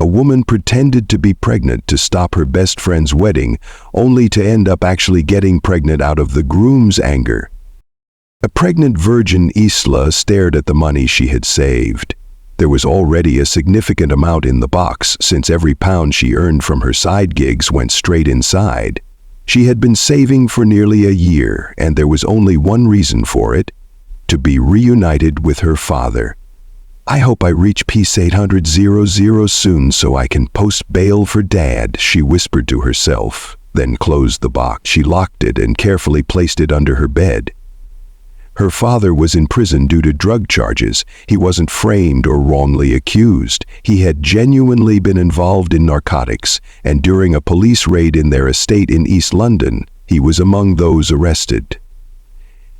A woman pretended to be pregnant to stop her best friend's wedding, only to end up actually getting pregnant out of the groom's anger. A pregnant virgin Isla stared at the money she had saved. There was already a significant amount in the box, since every pound she earned from her side gigs went straight inside. She had been saving for nearly a year, and there was only one reason for it: to be reunited with her father. "I hope I reach Peace 800 soon so I can post bail for Dad," she whispered to herself, then closed the box. She locked it and carefully placed it under her bed. Her father was in prison due to drug charges. He wasn't framed or wrongly accused. He had genuinely been involved in narcotics, and during a police raid in their estate in East London, he was among those arrested.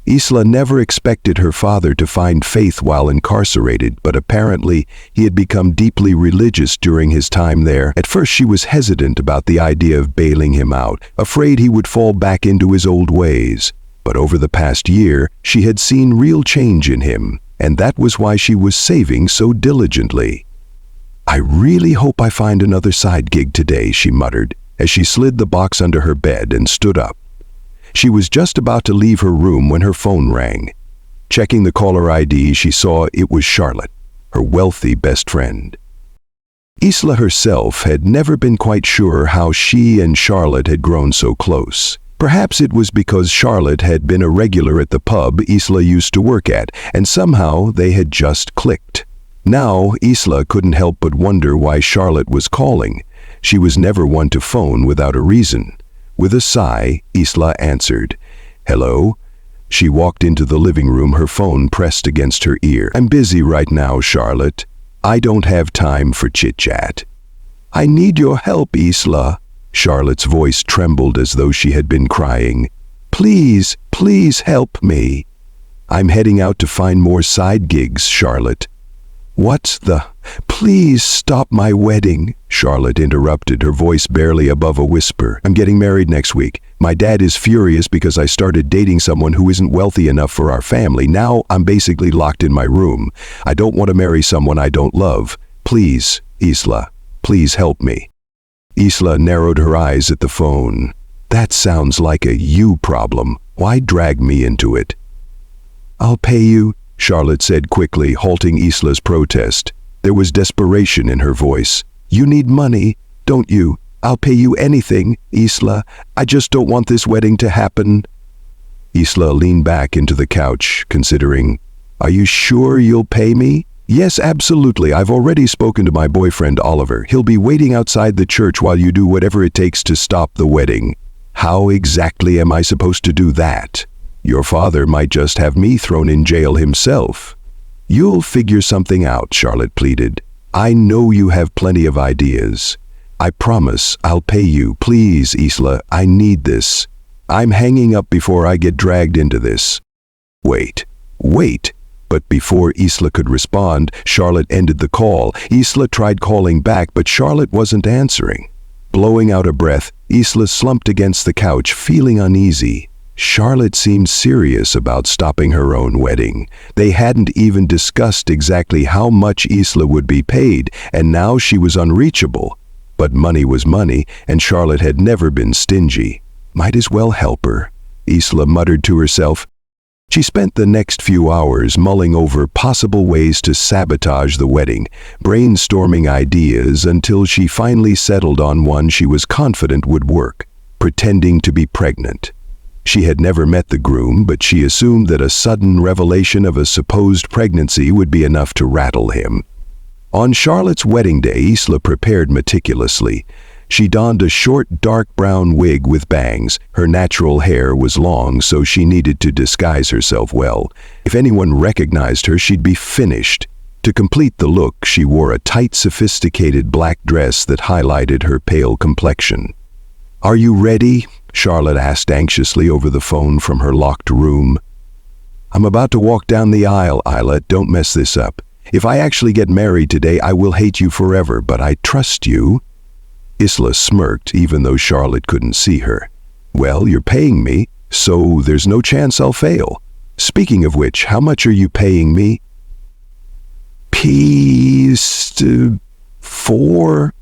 Isla never expected her father to find faith while incarcerated, but apparently he had become deeply religious during his time there. At first she was hesitant about the idea of bailing him out, afraid he would fall back into his old ways. But over the past year, she had seen real change in him, and that was why she was saving so diligently. "I really hope I find another side gig today," she muttered, as she slid the box under her bed and stood up. She was just about to leave her room when her phone rang. Checking the caller ID, she saw it was Charlotte, her wealthy best friend. Isla herself had never been quite sure how she and Charlotte had grown so close. Perhaps it was because Charlotte had been a regular at the pub Isla used to work at, and somehow they had just clicked. Now, Isla couldn't help but wonder why Charlotte was calling. She was never one to phone without a reason. With a sigh, Isla answered. "Hello?" She walked into the living room, her phone pressed against her ear. "I'm busy right now, Charlotte. I don't have time for chit-chat." "I need your help, Isla." Charlotte's voice trembled as though she had been crying. "Please, please help me." "I'm heading out to find more side gigs, Charlotte." "What the? Please stop my wedding," Charlotte interrupted, her voice barely above a whisper. "I'm getting married next week. My dad is furious because I started dating someone who isn't wealthy enough for our family. Now I'm basically locked in my room. I don't want to marry someone I don't love. Please, Isla, please help me." Isla narrowed her eyes at the phone. "That sounds like a you problem. Why drag me into it?" "I'll pay you," Charlotte said quickly, halting Isla's protest. There was desperation in her voice. "You need money, don't you? I'll pay you anything, Isla. I just don't want this wedding to happen." Isla leaned back into the couch, considering. "Are you sure you'll pay me?" "Yes, absolutely. I've already spoken to my boyfriend Oliver. He'll be waiting outside the church while you do whatever it takes to stop the wedding." "How exactly am I supposed to do that? Your father might just have me thrown in jail himself." "You'll figure something out," Charlotte pleaded. "I know you have plenty of ideas. I promise I'll pay you. Please, Isla, I need this. I'm hanging up before I get dragged into this." Wait. But before Isla could respond, Charlotte ended the call. Isla tried calling back, but Charlotte wasn't answering. Blowing out a breath, Isla slumped against the couch, feeling uneasy. Charlotte seemed serious about stopping her own wedding. They hadn't even discussed exactly how much Isla would be paid, and now she was unreachable. But money was money, and Charlotte had never been stingy. Might as well help her, Isla muttered to herself. She spent the next few hours mulling over possible ways to sabotage the wedding, brainstorming ideas until she finally settled on one she was confident would work: pretending to be pregnant. She had never met the groom, but she assumed that a sudden revelation of a supposed pregnancy would be enough to rattle him. On Charlotte's wedding day, Isla prepared meticulously. She donned a short, dark brown wig with bangs. Her natural hair was long, so she needed to disguise herself well. If anyone recognized her, she'd be finished. To complete the look, she wore a tight, sophisticated black dress that highlighted her pale complexion. "Are you ready?" Charlotte asked anxiously over the phone from her locked room. "I'm about to walk down the aisle, Isla. Don't mess this up. If I actually get married today, I will hate you forever, but I trust you." Isla smirked, even though Charlotte couldn't see her. "Well, you're paying me, so there's no chance I'll fail. Speaking of which, how much are you paying me?" 4000,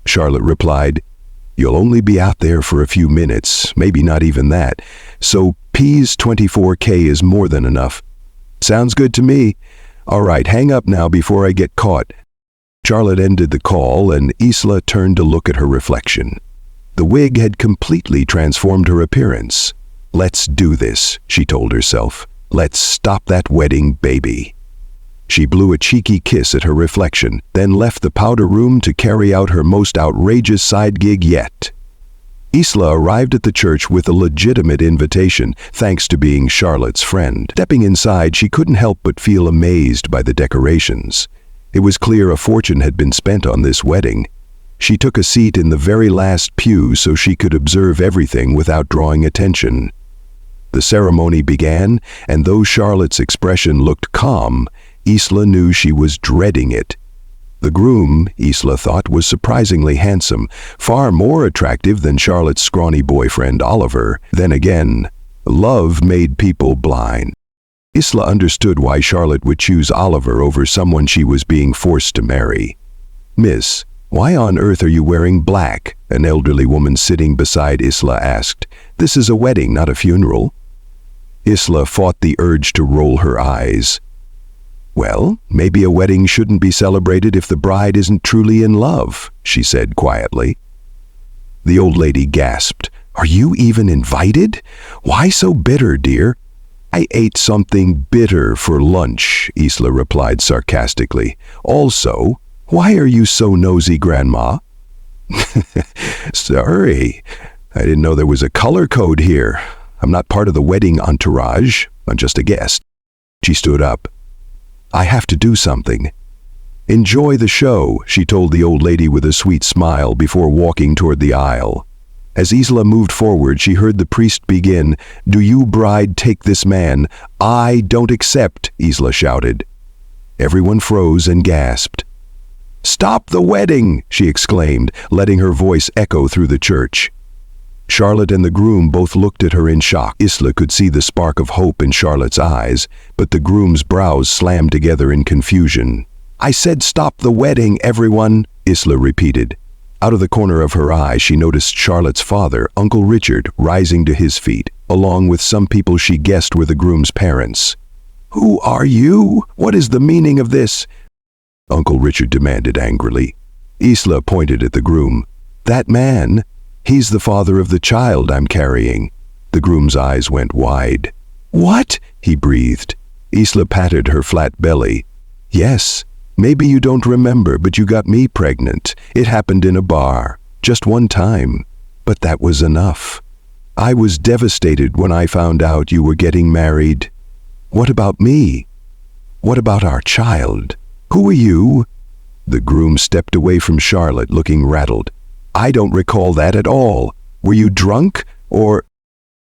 Charlotte replied. You'll only be out there for a few minutes, maybe not even that. So P's 24K is more than enough. Sounds good to me. All right, hang up now before I get caught. Charlotte ended the call and Isla turned to look at her reflection. The wig had completely transformed her appearance. Let's do this, she told herself. Let's stop that wedding, baby. She blew a cheeky kiss at her reflection, then left the powder room to carry out her most outrageous side gig yet. Isla arrived at the church with a legitimate invitation, thanks to being Charlotte's friend. Stepping inside, she couldn't help but feel amazed by the decorations. It was clear a fortune had been spent on this wedding. She took a seat in the very last pew so she could observe everything without drawing attention. The ceremony began, and though Charlotte's expression looked calm, Isla knew she was dreading it. The groom, Isla thought, was surprisingly handsome, far more attractive than Charlotte's scrawny boyfriend Oliver. Then again, love made people blind. Isla understood why Charlotte would choose Oliver over someone she was being forced to marry. "Miss, why on earth are you wearing black?" an elderly woman sitting beside Isla asked. "This is a wedding, not a funeral." Isla fought the urge to roll her eyes. "Well, maybe a wedding shouldn't be celebrated if the bride isn't truly in love," she said quietly. The old lady gasped. "Are you even invited? Why so bitter, dear?" "I ate something bitter for lunch," Isla replied sarcastically. "Also, why are you so nosy, Grandma?" "Sorry, I didn't know there was a color code here. I'm not part of the wedding entourage. I'm just a guest." She stood up. "I have to do something." "Enjoy the show," she told the old lady with a sweet smile before walking toward the aisle. As Isla moved forward, she heard the priest begin, "Do you, bride, take this man?" "I don't accept," Isla shouted. Everyone froze and gasped. "Stop the wedding!" she exclaimed, letting her voice echo through the church. Charlotte and the groom both looked at her in shock. Isla could see the spark of hope in Charlotte's eyes, but the groom's brows slammed together in confusion. "I said stop the wedding, everyone," Isla repeated. Out of the corner of her eye, she noticed Charlotte's father, Uncle Richard, rising to his feet, along with some people she guessed were the groom's parents. "Who are you? What is the meaning of this?" Uncle Richard demanded angrily. Isla pointed at the groom. "That man, he's the father of the child I'm carrying." The groom's eyes went wide. "What?" he breathed. Isla patted her flat belly. "Yes. Maybe you don't remember, but you got me pregnant. It happened in a bar. Just one time. But that was enough. I was devastated when I found out you were getting married. What about me? What about our child? Who are you?" The groom stepped away from Charlotte, looking rattled. "I don't recall that at all. Were you drunk, or—"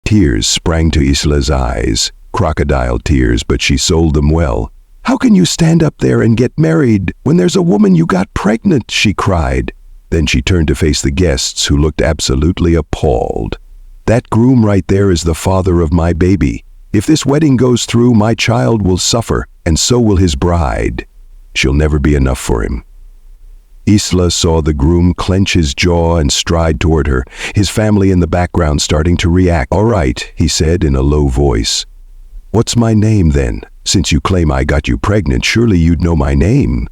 Tears sprang to Isla's eyes. Crocodile tears, but she sold them well. "How can you stand up there and get married when there's a woman you got pregnant?" she cried. Then she turned to face the guests, who looked absolutely appalled. "That groom right there is the father of my baby. If this wedding goes through, my child will suffer, and so will his bride. She'll never be enough for him." Isla saw the groom clench his jaw and stride toward her, his family in the background starting to react. "All right," he said in a low voice. "What's my name, then? Since you claim I got you pregnant, surely you'd know my name."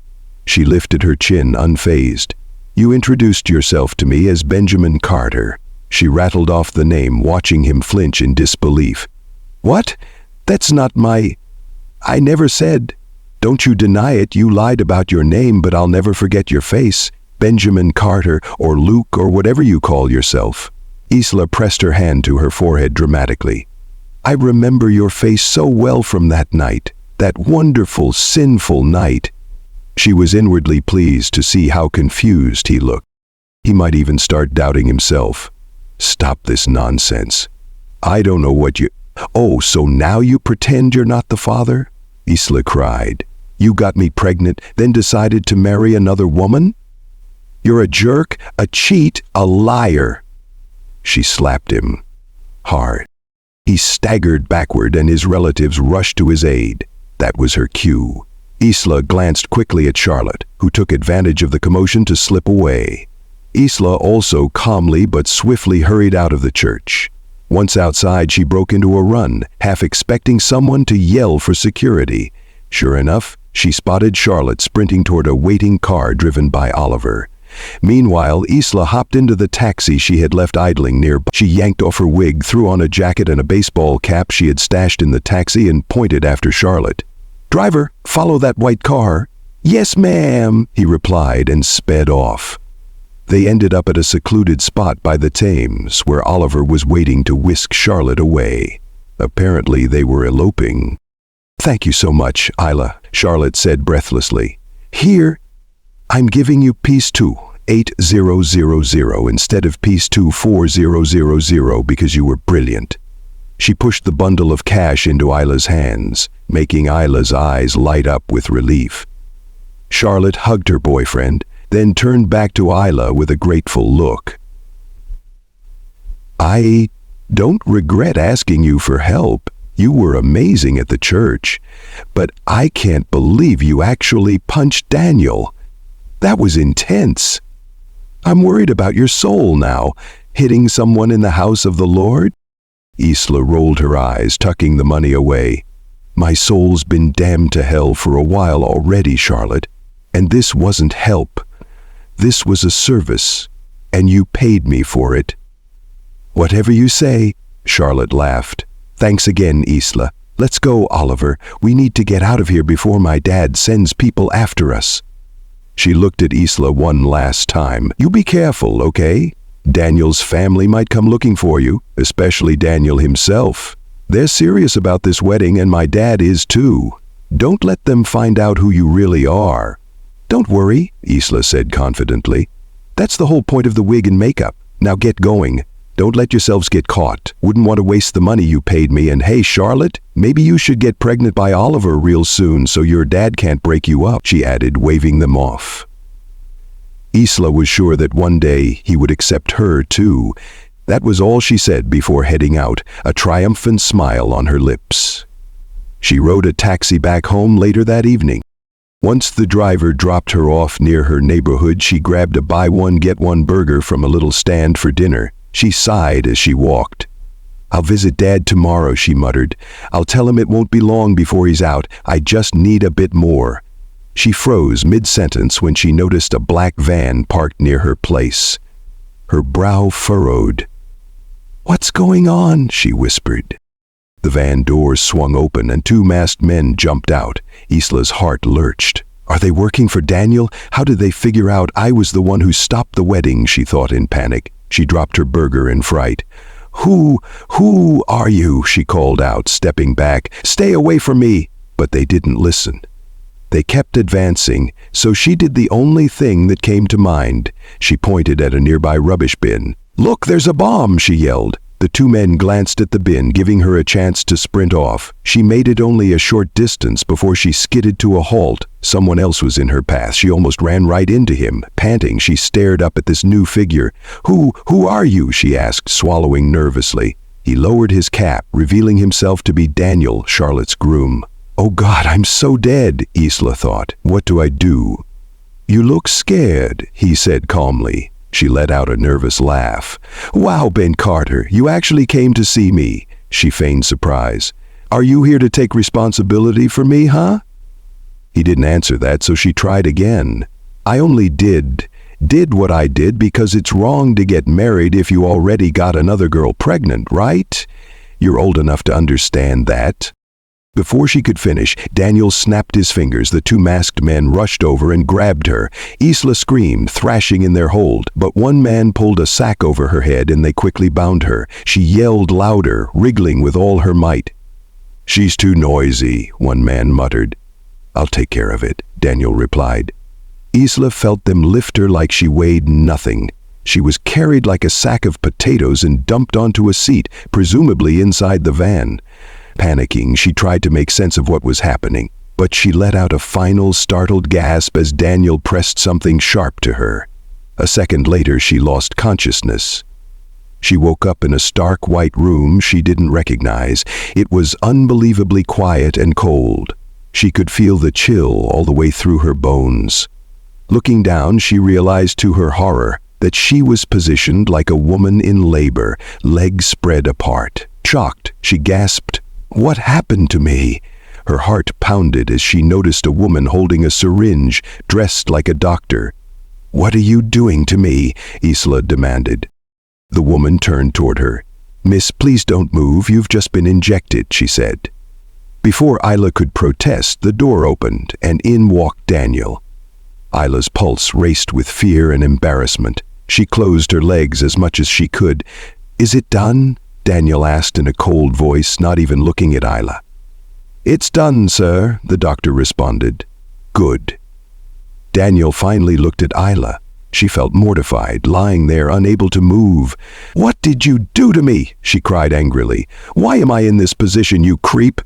She lifted her chin, unfazed. "You introduced yourself to me as Benjamin Carter." She rattled off the name, watching him flinch in disbelief. "What? That's not my— I never said— Don't you deny it, you lied about your name, but I'll never forget your face. Benjamin Carter, or Luke, or whatever you call yourself." Isla pressed her hand to her forehead dramatically. "I remember your face so well from that night, that wonderful, sinful night." She was inwardly pleased to see how confused he looked. He might even start doubting himself. "Stop this nonsense. I don't know what you— Oh, so now you pretend you're not the father?" Isla cried. "You got me pregnant, then decided to marry another woman? You're a jerk, a cheat, a liar." She slapped him hard. He staggered backward and his relatives rushed to his aid. That was her cue. Isla glanced quickly at Charlotte, who took advantage of the commotion to slip away. Isla also calmly but swiftly hurried out of the church. Once outside, she broke into a run, half expecting someone to yell for security. Sure enough, she spotted Charlotte sprinting toward a waiting car driven by Oliver. Meanwhile, Isla hopped into the taxi she had left idling nearby. She yanked off her wig, threw on a jacket and a baseball cap she had stashed in the taxi, and pointed after Charlotte. "Driver, follow that white car." "Yes, ma'am," he replied and sped off. They ended up at a secluded spot by the Thames, where Oliver was waiting to whisk Charlotte away. Apparently they were eloping. "Thank you so much, Isla," Charlotte said breathlessly. "Here, I'm giving you piece 28000 instead of piece 24000 because you were brilliant." She pushed the bundle of cash into Isla's hands, making Isla's eyes light up with relief. Charlotte hugged her boyfriend, then turned back to Isla with a grateful look. "I don't regret asking you for help. You were amazing at the church. But I can't believe you actually punched Daniel. That was intense. I'm worried about your soul now, hitting someone in the house of the Lord." Isla rolled her eyes, tucking the money away. "My soul's been damned to hell for a while already, Charlotte. And this wasn't help. This was a service, and you paid me for it." "Whatever you say," Charlotte laughed. "Thanks again, Isla. Let's go, Oliver. We need to get out of here before my dad sends people after us." She looked at Isla one last time. "You be careful, okay? Daniel's family might come looking for you, especially Daniel himself. They're serious about this wedding, and my dad is too. Don't let them find out who you really are." "Don't worry," Isla said confidently. "That's the whole point of the wig and makeup. Now get going. Don't let yourselves get caught. Wouldn't want to waste the money you paid me. And hey, Charlotte, maybe you should get pregnant by Oliver real soon so your dad can't break you up," she added, waving them off. Isla was sure that one day he would accept her too. That was all she said before heading out, a triumphant smile on her lips. She rode a taxi back home later that evening. Once the driver dropped her off near her neighborhood, she grabbed a buy-one-get-one burger from a little stand for dinner. She sighed as she walked. "I'll visit Dad tomorrow," she muttered. "I'll tell him it won't be long before he's out. I just need a bit more." She froze mid-sentence when she noticed a black van parked near her place. Her brow furrowed. "What's going on?" she whispered. The van doors swung open and two masked men jumped out. Isla's heart lurched. Are they working for Daniel? How did they figure out I was the one who stopped the wedding, she thought in panic. She dropped her burger in fright. Who are you?" she called out, stepping back. "Stay away from me!" But they didn't listen. They kept advancing, so she did the only thing that came to mind. She pointed at a nearby rubbish bin. "Look, there's a bomb!" she yelled. The two men glanced at the bin, giving her a chance to sprint off. She made it only a short distance before she skidded to a halt. Someone else was in her path. She almost ran right into him. Panting, she stared up at this new figure. Who are you?" she asked, swallowing nervously. He lowered his cap, revealing himself to be Daniel, Charlotte's groom. "Oh God, I'm so dead," Isla thought. "What do I do?" "You look scared," he said calmly. She let out a nervous laugh. "Wow, Ben Carter, you actually came to see me," she feigned surprise. "Are you here to take responsibility for me, huh?" He didn't answer that, so she tried again. "I only did what I did because it's wrong to get married if you already got another girl pregnant, right? You're old enough to understand that." Before she could finish, Daniel snapped his fingers. The two masked men rushed over and grabbed her. Isla screamed, thrashing in their hold, but one man pulled a sack over her head and they quickly bound her. She yelled louder, wriggling with all her might. "She's too noisy," one man muttered. "I'll take care of it," Daniel replied. Isla felt them lift her like she weighed nothing. She was carried like a sack of potatoes and dumped onto a seat, presumably inside the van. Panicking, she tried to make sense of what was happening, but she let out a final startled gasp as Daniel pressed something sharp to her. A second later, she lost consciousness. She woke up in a stark white room she didn't recognize. It was unbelievably quiet and cold. She could feel the chill all the way through her bones. Looking down, she realized to her horror that she was positioned like a woman in labor, legs spread apart. Shocked, she gasped, "What happened to me?" Her heart pounded as she noticed a woman holding a syringe, dressed like a doctor. "What are you doing to me?" Isla demanded. The woman turned toward her. "Miss, please don't move, you've just been injected," she said. Before Isla could protest, the door opened, and in walked Daniel. Isla's pulse raced with fear and embarrassment. She closed her legs as much as she could. "Is it done?" Daniel asked in a cold voice, not even looking at Isla. "It's done, sir," the doctor responded. "Good." Daniel finally looked at Isla. She felt mortified, lying there unable to move. "What did you do to me?" she cried angrily. "Why am I in this position, you creep?"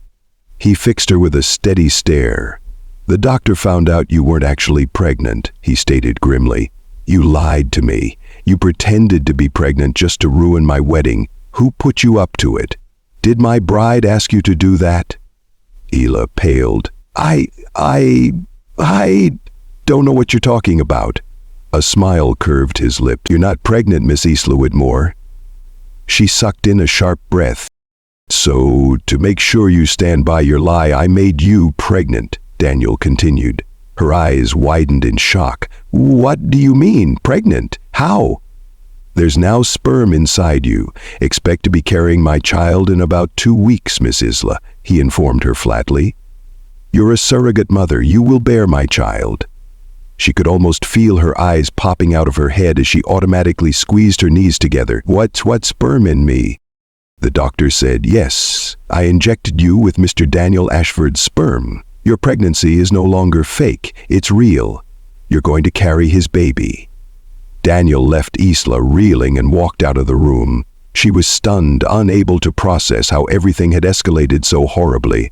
He fixed her with a steady stare. "The doctor found out you weren't actually pregnant," he stated grimly. "You lied to me. You pretended to be pregnant just to ruin my wedding. Who put you up to it? Did my bride ask you to do that?" Isla paled. I don't know what you're talking about." A smile curved his lip. "You're not pregnant, Miss Isla Whitmore." She sucked in a sharp breath. "So, to make sure you stand by your lie, I made you pregnant," Daniel continued. Her eyes widened in shock. "What do you mean, pregnant? How?" "There's now sperm inside you. Expect to be carrying my child in about 2 weeks, Miss Isla," he informed her flatly. "You're a surrogate mother. You will bear my child." She could almost feel her eyes popping out of her head as she automatically squeezed her knees together. What sperm in me?" The doctor said, "Yes, I injected you with Mr. Daniel Ashford's sperm. Your pregnancy is no longer fake, it's real. You're going to carry his baby." Daniel left Isla reeling and walked out of the room. She was stunned, unable to process how everything had escalated so horribly.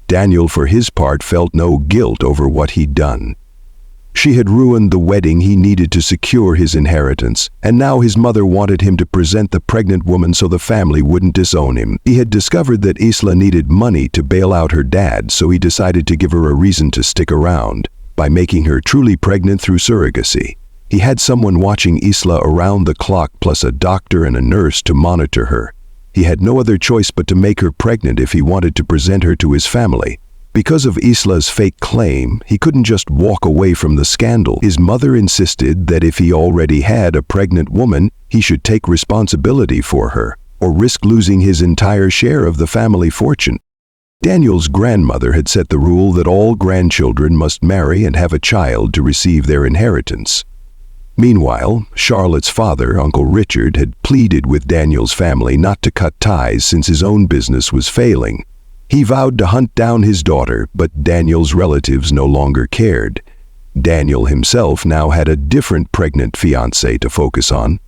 Daniel, for his part, felt no guilt over what he'd done. She had ruined the wedding he needed to secure his inheritance, and now his mother wanted him to present the pregnant woman so the family wouldn't disown him. He had discovered that Isla needed money to bail out her dad, so he decided to give her a reason to stick around by making her truly pregnant through surrogacy. He had someone watching Isla around the clock, plus a doctor and a nurse to monitor her. He had no other choice but to make her pregnant if he wanted to present her to his family. Because of Isla's fake claim, he couldn't just walk away from the scandal. His mother insisted that if he already had a pregnant woman, he should take responsibility for her, or risk losing his entire share of the family fortune. Daniel's grandmother had set the rule that all grandchildren must marry and have a child to receive their inheritance. Meanwhile, Charlotte's father, Uncle Richard, had pleaded with Daniel's family not to cut ties since his own business was failing. He vowed to hunt down his daughter, but Daniel's relatives no longer cared. Daniel himself now had a different pregnant fiancée to focus on.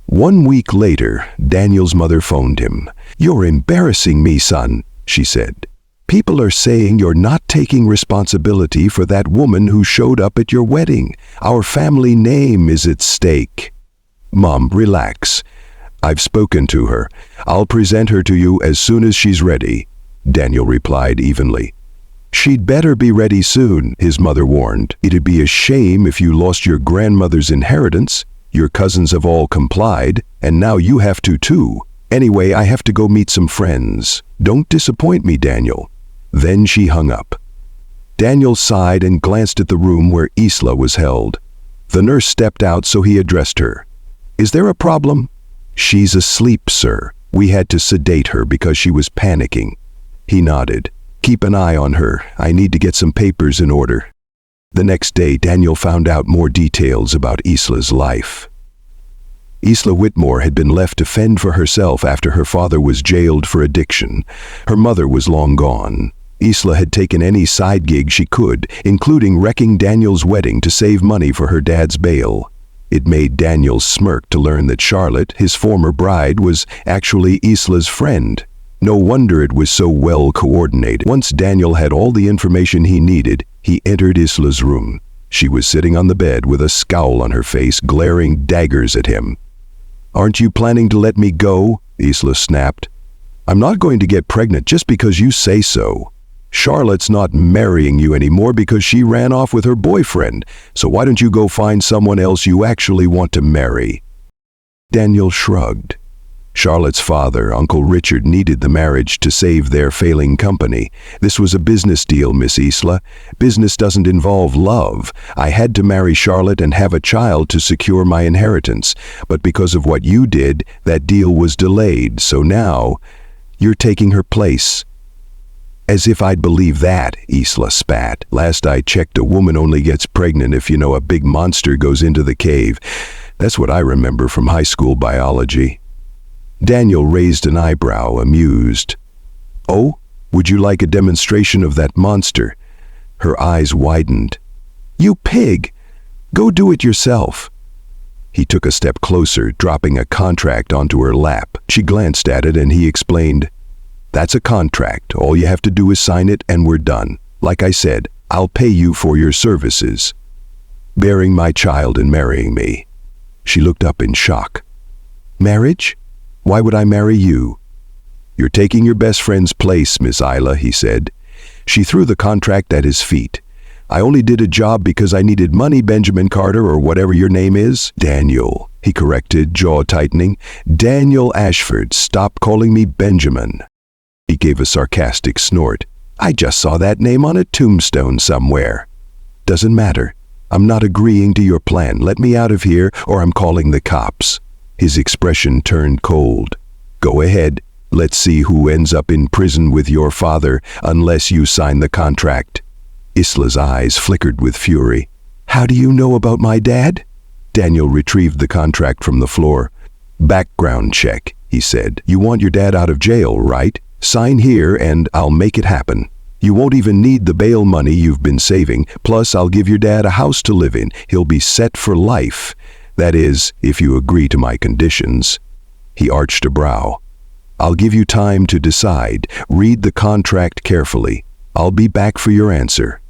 1 week later, Daniel's mother phoned him. "You're embarrassing me, son," she said. "People are saying you're not taking responsibility for that woman who showed up at your wedding. Our family name is at stake." "Mom, relax. I've spoken to her. I'll present her to you as soon as she's ready," Daniel replied evenly. "She'd better be ready soon," his mother warned. "It'd be a shame if you lost your grandmother's inheritance. Your cousins have all complied, and now you have to too. Anyway, I have to go meet some friends. Don't disappoint me, Daniel." Then she hung up. Daniel sighed and glanced at the room where Isla was held. The nurse stepped out, so he addressed her. "Is there a problem?" "She's asleep, sir. We had to sedate her because she was panicking." He nodded. "Keep an eye on her. I need to get some papers in order." The next day, Daniel found out more details about Isla's life. Isla Whitmore had been left to fend for herself after her father was jailed for addiction. Her mother was long gone. Isla had taken any side gig she could, including wrecking Daniel's wedding to save money for her dad's bail. It made Daniel smirk to learn that Charlotte, his former bride, was actually Isla's friend. No wonder it was so well coordinated. Once Daniel had all the information he needed, he entered Isla's room. She was sitting on the bed with a scowl on her face, glaring daggers at him. "Aren't you planning to let me go?" Isla snapped. "I'm not going to get pregnant just because you say so." Charlotte's not marrying you anymore because she ran off with her boyfriend, so why don't you go find someone else you actually want to marry?" Daniel shrugged. Charlotte's father, Uncle Richard, needed the marriage to save their failing company. "This was a business deal, Miss Isla. Business doesn't involve love. I had to marry Charlotte and have a child to secure my inheritance. But because of what you did, that deal was delayed, so now you're taking her place." "As if I'd believe that," Isla spat. "Last I checked, a woman only gets pregnant if, a big monster goes into the cave. That's what I remember from high school biology." Daniel raised an eyebrow, amused. "Oh, would you like a demonstration of that monster?" Her eyes widened. "You pig! Go do it yourself." He took a step closer, dropping a contract onto her lap. She glanced at it and he explained, "That's a contract. All you have to do is sign it and we're done. Like I said, I'll pay you for your services. Bearing my child and marrying me." She looked up in shock. "Marriage? Why would I marry you?" "You're taking your best friend's place, Miss Isla," he said. She threw the contract at his feet. "I only did a job because I needed money, Benjamin Carter, or whatever your name is." "Daniel," he corrected, jaw tightening. "Daniel Ashford, stop calling me Benjamin." He gave a sarcastic snort. "I just saw that name on a tombstone somewhere." "Doesn't matter. I'm not agreeing to your plan. Let me out of here or I'm calling the cops." His expression turned cold. "Go ahead. Let's see who ends up in prison with your father unless you sign the contract." Isla's eyes flickered with fury. "How do you know about my dad?" Daniel retrieved the contract from the floor. "Background check," he said. "You want your dad out of jail, right? Sign here and I'll make it happen. You won't even need the bail money you've been saving. Plus, I'll give your dad a house to live in. He'll be set for life. That is, if you agree to my conditions." He arched a brow. "I'll give you time to decide. Read the contract carefully. I'll be back for your answer."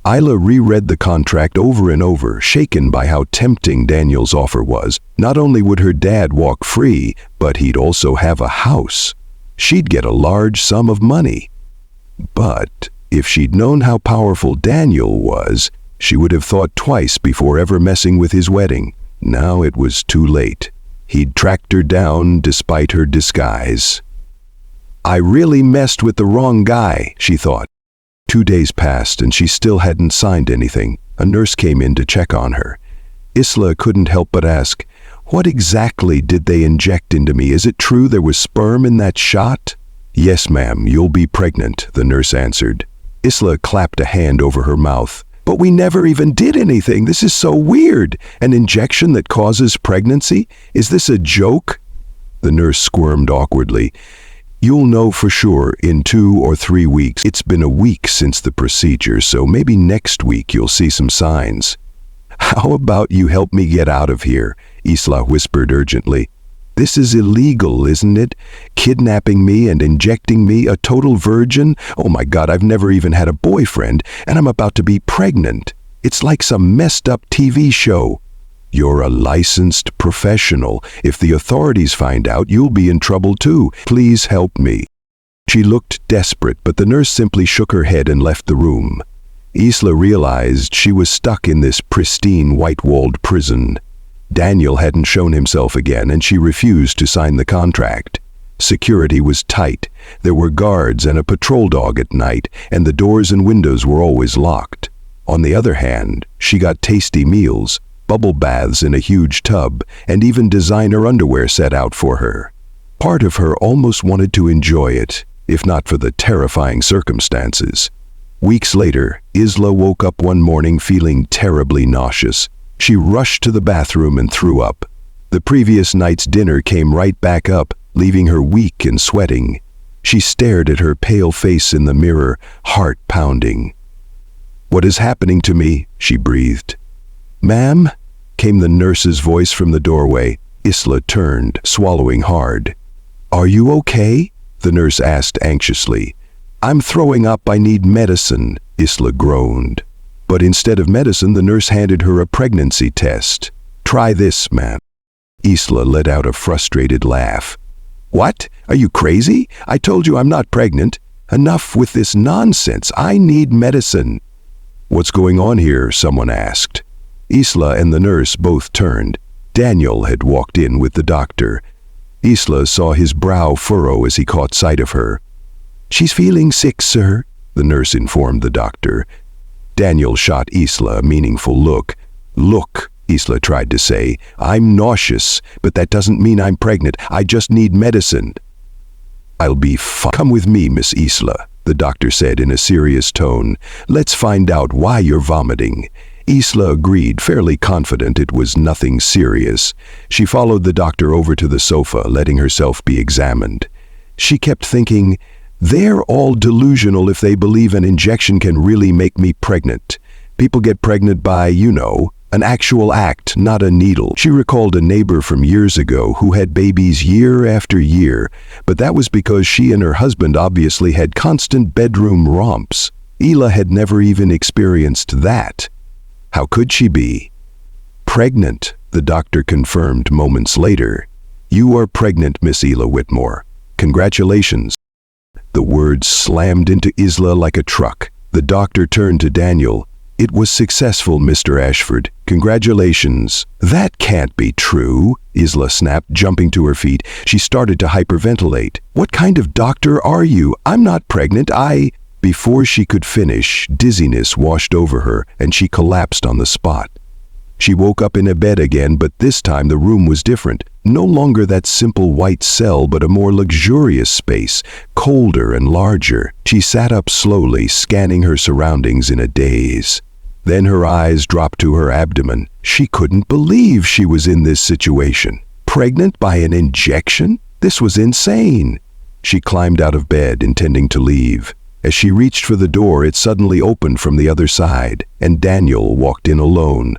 Isla reread the contract over and over, shaken by how tempting Daniel's offer was. Not only would her dad walk free, but he'd also have a house. She'd get a large sum of money. But if she'd known how powerful Daniel was, she would have thought twice before ever messing with his wedding. Now it was too late. He'd tracked her down despite her disguise. "I really messed with the wrong guy," she thought. 2 days passed and she still hadn't signed anything. A nurse came in to check on her. Isla couldn't help but ask, "What exactly did they inject into me? Is it true there was sperm in that shot?" "Yes, ma'am, you'll be pregnant," the nurse answered. Isla clapped a hand over her mouth. "But we never even did anything. This is so weird. An injection that causes pregnancy? Is this a joke?" The nurse squirmed awkwardly. "You'll know for sure in 2 or 3 weeks. It's been a week since the procedure, so maybe next week you'll see some signs." "How about you help me get out of here?" Isla whispered urgently. "This is illegal, isn't it? Kidnapping me and injecting me, a total virgin? Oh my God, I've never even had a boyfriend, and I'm about to be pregnant. It's like some messed up TV show." "You're a licensed professional. If the authorities find out, you'll be in trouble too. Please help me." She looked desperate, but the nurse simply shook her head and left the room. Isla realized she was stuck in this pristine, white-walled prison. Daniel hadn't shown himself again, and she refused to sign the contract. Security was tight. There were guards and a patrol dog at night, and the doors and windows were always locked. On the other hand, she got tasty meals, bubble baths in a huge tub, and even designer underwear set out for her. Part of her almost wanted to enjoy it, if not for the terrifying circumstances. Weeks later, Isla woke up one morning feeling terribly nauseous. She rushed to the bathroom and threw up. The previous night's dinner came right back up, leaving her weak and sweating. She stared at her pale face in the mirror, heart pounding. "What is happening to me?" she breathed. "Ma'am?" came the nurse's voice from the doorway. Isla turned, swallowing hard. "Are you okay?" the nurse asked anxiously. "I'm throwing up. I need medicine," Isla groaned. But instead of medicine, the nurse handed her a pregnancy test. "Try this, ma'am." Isla let out a frustrated laugh. "What? Are you crazy? I told you I'm not pregnant." Enough with this nonsense. I need medicine." "What's going on here?" someone asked. Isla and the nurse both turned. Daniel had walked in with the doctor. Isla saw his brow furrow as he caught sight of her. "She's feeling sick, sir," the nurse informed the doctor. Daniel shot Isla a meaningful look. "Look," Isla tried to say, "I'm nauseous, but that doesn't mean I'm pregnant. I just need medicine." "I'll be fine. Come with me, Miss Isla," the doctor said in a serious tone. "Let's find out why you're vomiting." Isla agreed, fairly confident it was nothing serious. She followed the doctor over to the sofa, letting herself be examined. She kept thinking, they're all delusional if they believe an injection can really make me pregnant. People get pregnant by, an actual act, not a needle. She recalled a neighbor from years ago who had babies year after year, but that was because she and her husband obviously had constant bedroom romps. Isla had never even experienced that. How could she be? "Pregnant," the doctor confirmed moments later. "You are pregnant, Miss Isla Whitmore. Congratulations." The words slammed into Isla like a truck. The doctor turned to Daniel. "It was successful, Mr. Ashford. Congratulations." "That can't be true," Isla snapped, jumping to her feet. She started to hyperventilate. "What kind of doctor are you? I'm not pregnant. Before she could finish, dizziness washed over her, and she collapsed on the spot. She woke up in a bed again, but this time the room was different. No longer that simple white cell, but a more luxurious space, colder and larger. She sat up slowly, scanning her surroundings in a daze. Then her eyes dropped to her abdomen. She couldn't believe she was in this situation. Pregnant by an injection? This was insane. She climbed out of bed, intending to leave. As she reached for the door, it suddenly opened from the other side, and Daniel walked in alone.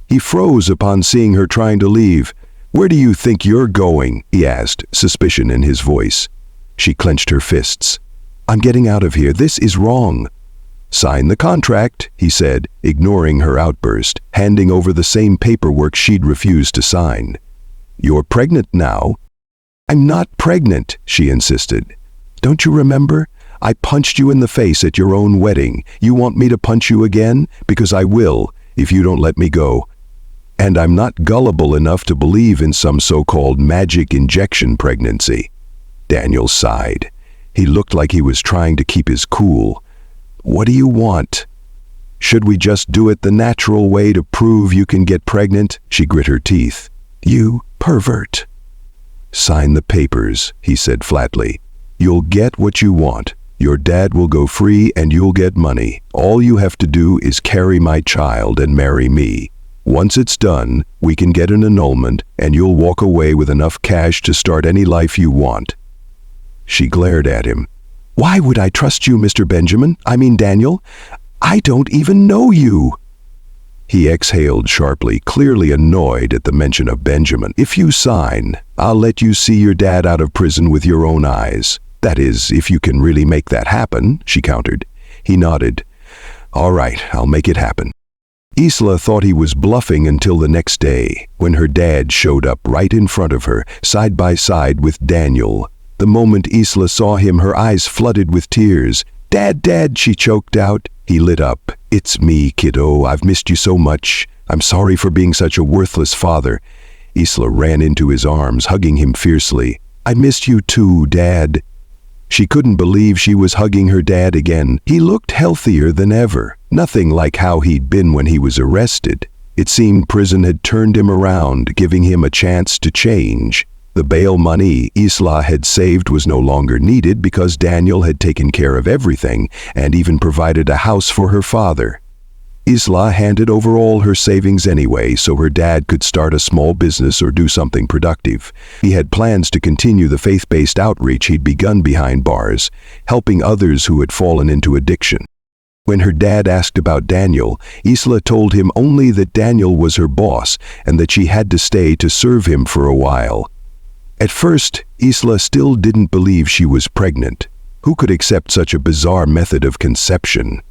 He froze upon seeing her trying to leave. "Where do you think you're going?" he asked, suspicion in his voice. She clenched her fists. "I'm getting out of here. This is wrong." "Sign the contract," he said, ignoring her outburst, handing over the same paperwork she'd refused to sign. "You're pregnant now." "I'm not pregnant," she insisted. "Don't you remember? I punched you in the face at your own wedding. You want me to punch you again? Because I will, if you don't let me go. And I'm not gullible enough to believe in some so-called magic injection pregnancy." Daniel sighed. He looked like he was trying to keep his cool. "What do you want?" "Should we just do it the natural way to prove you can get pregnant?" She grit her teeth. "You pervert." "Sign the papers," he said flatly. "You'll get what you want. Your dad will go free and you'll get money. All you have to do is carry my child and marry me. Once it's done, we can get an annulment and you'll walk away with enough cash to start any life you want." She glared at him. "Why would I trust you, Mr. Daniel? I don't even know you." He exhaled sharply, clearly annoyed at the mention of Benjamin. "If you sign, I'll let you see your dad out of prison with your own eyes. That is, if you can really make that happen," she countered. He nodded. "All right, I'll make it happen." Isla thought he was bluffing until the next day, when her dad showed up right in front of her, side by side with Daniel. The moment Isla saw him, her eyes flooded with tears. Dad," she choked out. He lit up. "It's me, kiddo. I've missed you so much. I'm sorry for being such a worthless father." Isla ran into his arms, hugging him fiercely. "I missed you too, Dad." She couldn't believe she was hugging her dad again. He looked healthier than ever, nothing like how he'd been when he was arrested. It seemed prison had turned him around, giving him a chance to change. The bail money Isla had saved was no longer needed because Daniel had taken care of everything and even provided a house for her father. Isla handed over all her savings anyway so her dad could start a small business or do something productive. He had plans to continue the faith-based outreach he'd begun behind bars, helping others who had fallen into addiction. When her dad asked about Daniel, Isla told him only that Daniel was her boss and that she had to stay to serve him for a while. At first, Isla still didn't believe she was pregnant. Who could accept such a bizarre method of conception?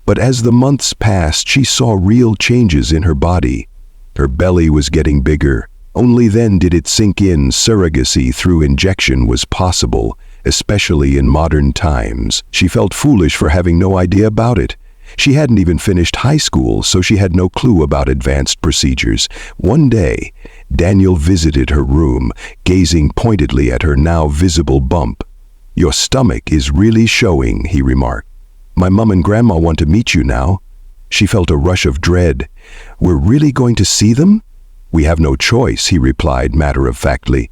But as the months passed, she saw real changes in her body. Her belly was getting bigger. Only then did it sink in surrogacy through injection was possible, especially in modern times. She felt foolish for having no idea about it. She hadn't even finished high school, so she had no clue about advanced procedures. One day, Daniel visited her room, gazing pointedly at her now visible bump. "Your stomach is really showing," he remarked. "My mom and grandma want to meet you now." She felt a rush of dread. "We're really going to see them?" "We have no choice," he replied matter-of-factly.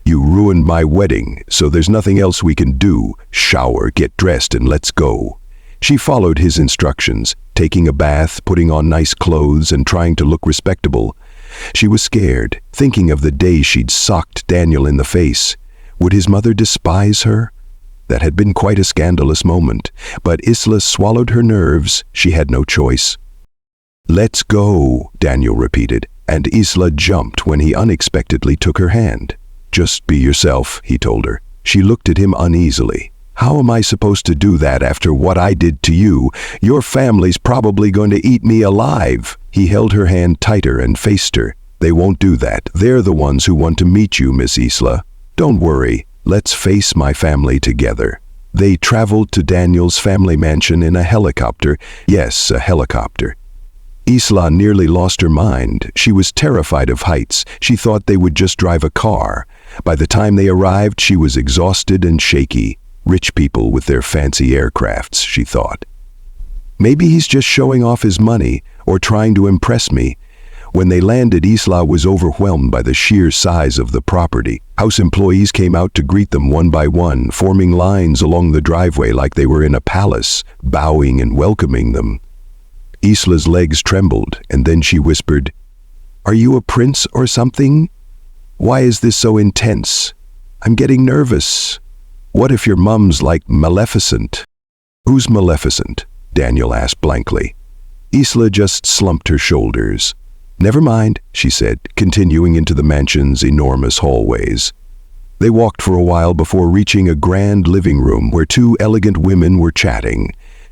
"You ruined my wedding, so there's nothing else we can do. Shower, get dressed, and let's go." She followed his instructions, taking a bath, putting on nice clothes, and trying to look respectable. She was scared, thinking of the day she'd socked Daniel in the face. Would his mother despise her? That had been quite a scandalous moment, but Isla swallowed her nerves. She had no choice. "Let's go," Daniel repeated, and Isla jumped when he unexpectedly took her hand. "Just be yourself," he told her. She looked at him uneasily. "How am I supposed to do that after what I did to you? Your family's probably going to eat me alive." He held her hand tighter and faced her. "They won't do that. They're the ones who want to meet you, Miss Isla. Don't worry. Let's face my family together." They traveled to Daniel's family mansion in a helicopter. Yes, a helicopter. Isla nearly lost her mind. She was terrified of heights. She thought they would just drive a car. By the time they arrived, she was exhausted and shaky. Rich people with their fancy aircrafts, she thought. Maybe he's just showing off his money or trying to impress me. When they landed, Isla was overwhelmed by the sheer size of the property. House employees came out to greet them one by one, forming lines along the driveway like they were in a palace, bowing and welcoming them. Isla's legs trembled, and then she whispered, "Are you a prince or something? Why is this so intense? I'm getting nervous. What if your mum's like Maleficent?" "Who's Maleficent?" Daniel asked blankly. Isla just slumped her shoulders. "Never mind," she said, continuing into the mansion's enormous hallways. They walked for a while before reaching a grand living room where two elegant women were chatting.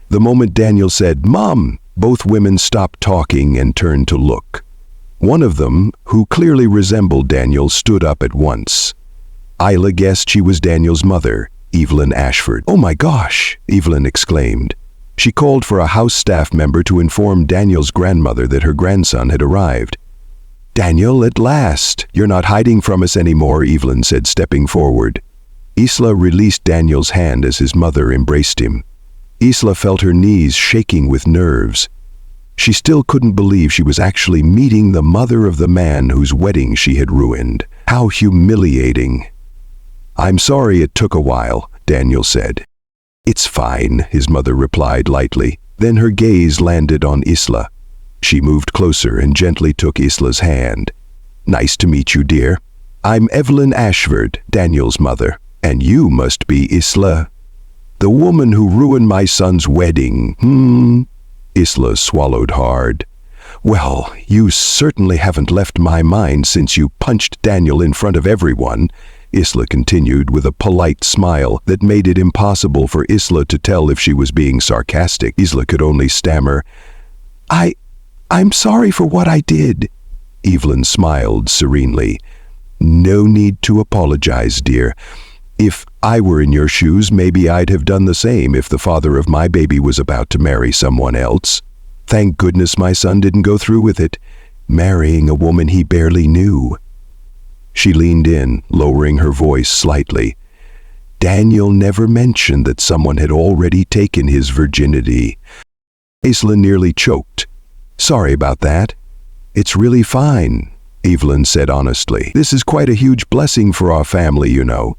The moment Daniel said, "Mom," both women stopped talking and turned to look. One of them, who clearly resembled Daniel, stood up at once. Isla guessed she was Daniel's mother, Evelyn Ashford. "Oh my gosh!" Evelyn exclaimed. She called for a house staff member to inform Daniel's grandmother that her grandson had arrived. "Daniel, at last! You're not hiding from us anymore," Evelyn said, stepping forward. Isla released Daniel's hand as his mother embraced him. Isla felt her knees shaking with nerves. She still couldn't believe she was actually meeting the mother of the man whose wedding she had ruined. How humiliating. "I'm sorry it took a while," Daniel said. "It's fine," his mother replied lightly. Then her gaze landed on Isla. She moved closer and gently took Isla's hand. "Nice to meet you, dear. I'm Evelyn Ashford, Daniel's mother, and you must be Isla, the woman who ruined my son's wedding." Isla swallowed hard. "Well, you certainly haven't left my mind since you punched Daniel in front of everyone," Isla continued with a polite smile that made it impossible for Isla to tell if she was being sarcastic. Isla could only stammer, I'm sorry for what I did." Evelyn smiled serenely. "No need to apologize, dear. If I were in your shoes, maybe I'd have done the same if the father of my baby was about to marry someone else. Thank goodness my son didn't go through with it, marrying a woman he barely knew." She leaned in, lowering her voice slightly. "Daniel never mentioned that someone had already taken his virginity." Isla nearly choked. "Sorry about that." "It's really fine," Evelyn said honestly. "This is quite a huge blessing for our family, you know.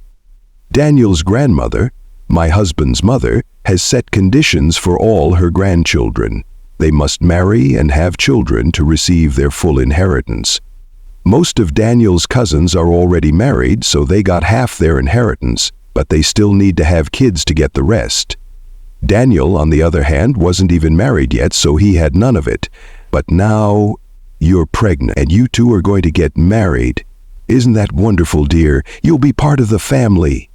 Daniel's grandmother, my husband's mother, has set conditions for all her grandchildren. They must marry and have children to receive their full inheritance. Most of Daniel's cousins are already married, so they got half their inheritance, but they still need to have kids to get the rest. Daniel, on the other hand, wasn't even married yet, so he had none of it. But now you're pregnant, and you two are going to get married. Isn't that wonderful, dear? You'll be part of the family."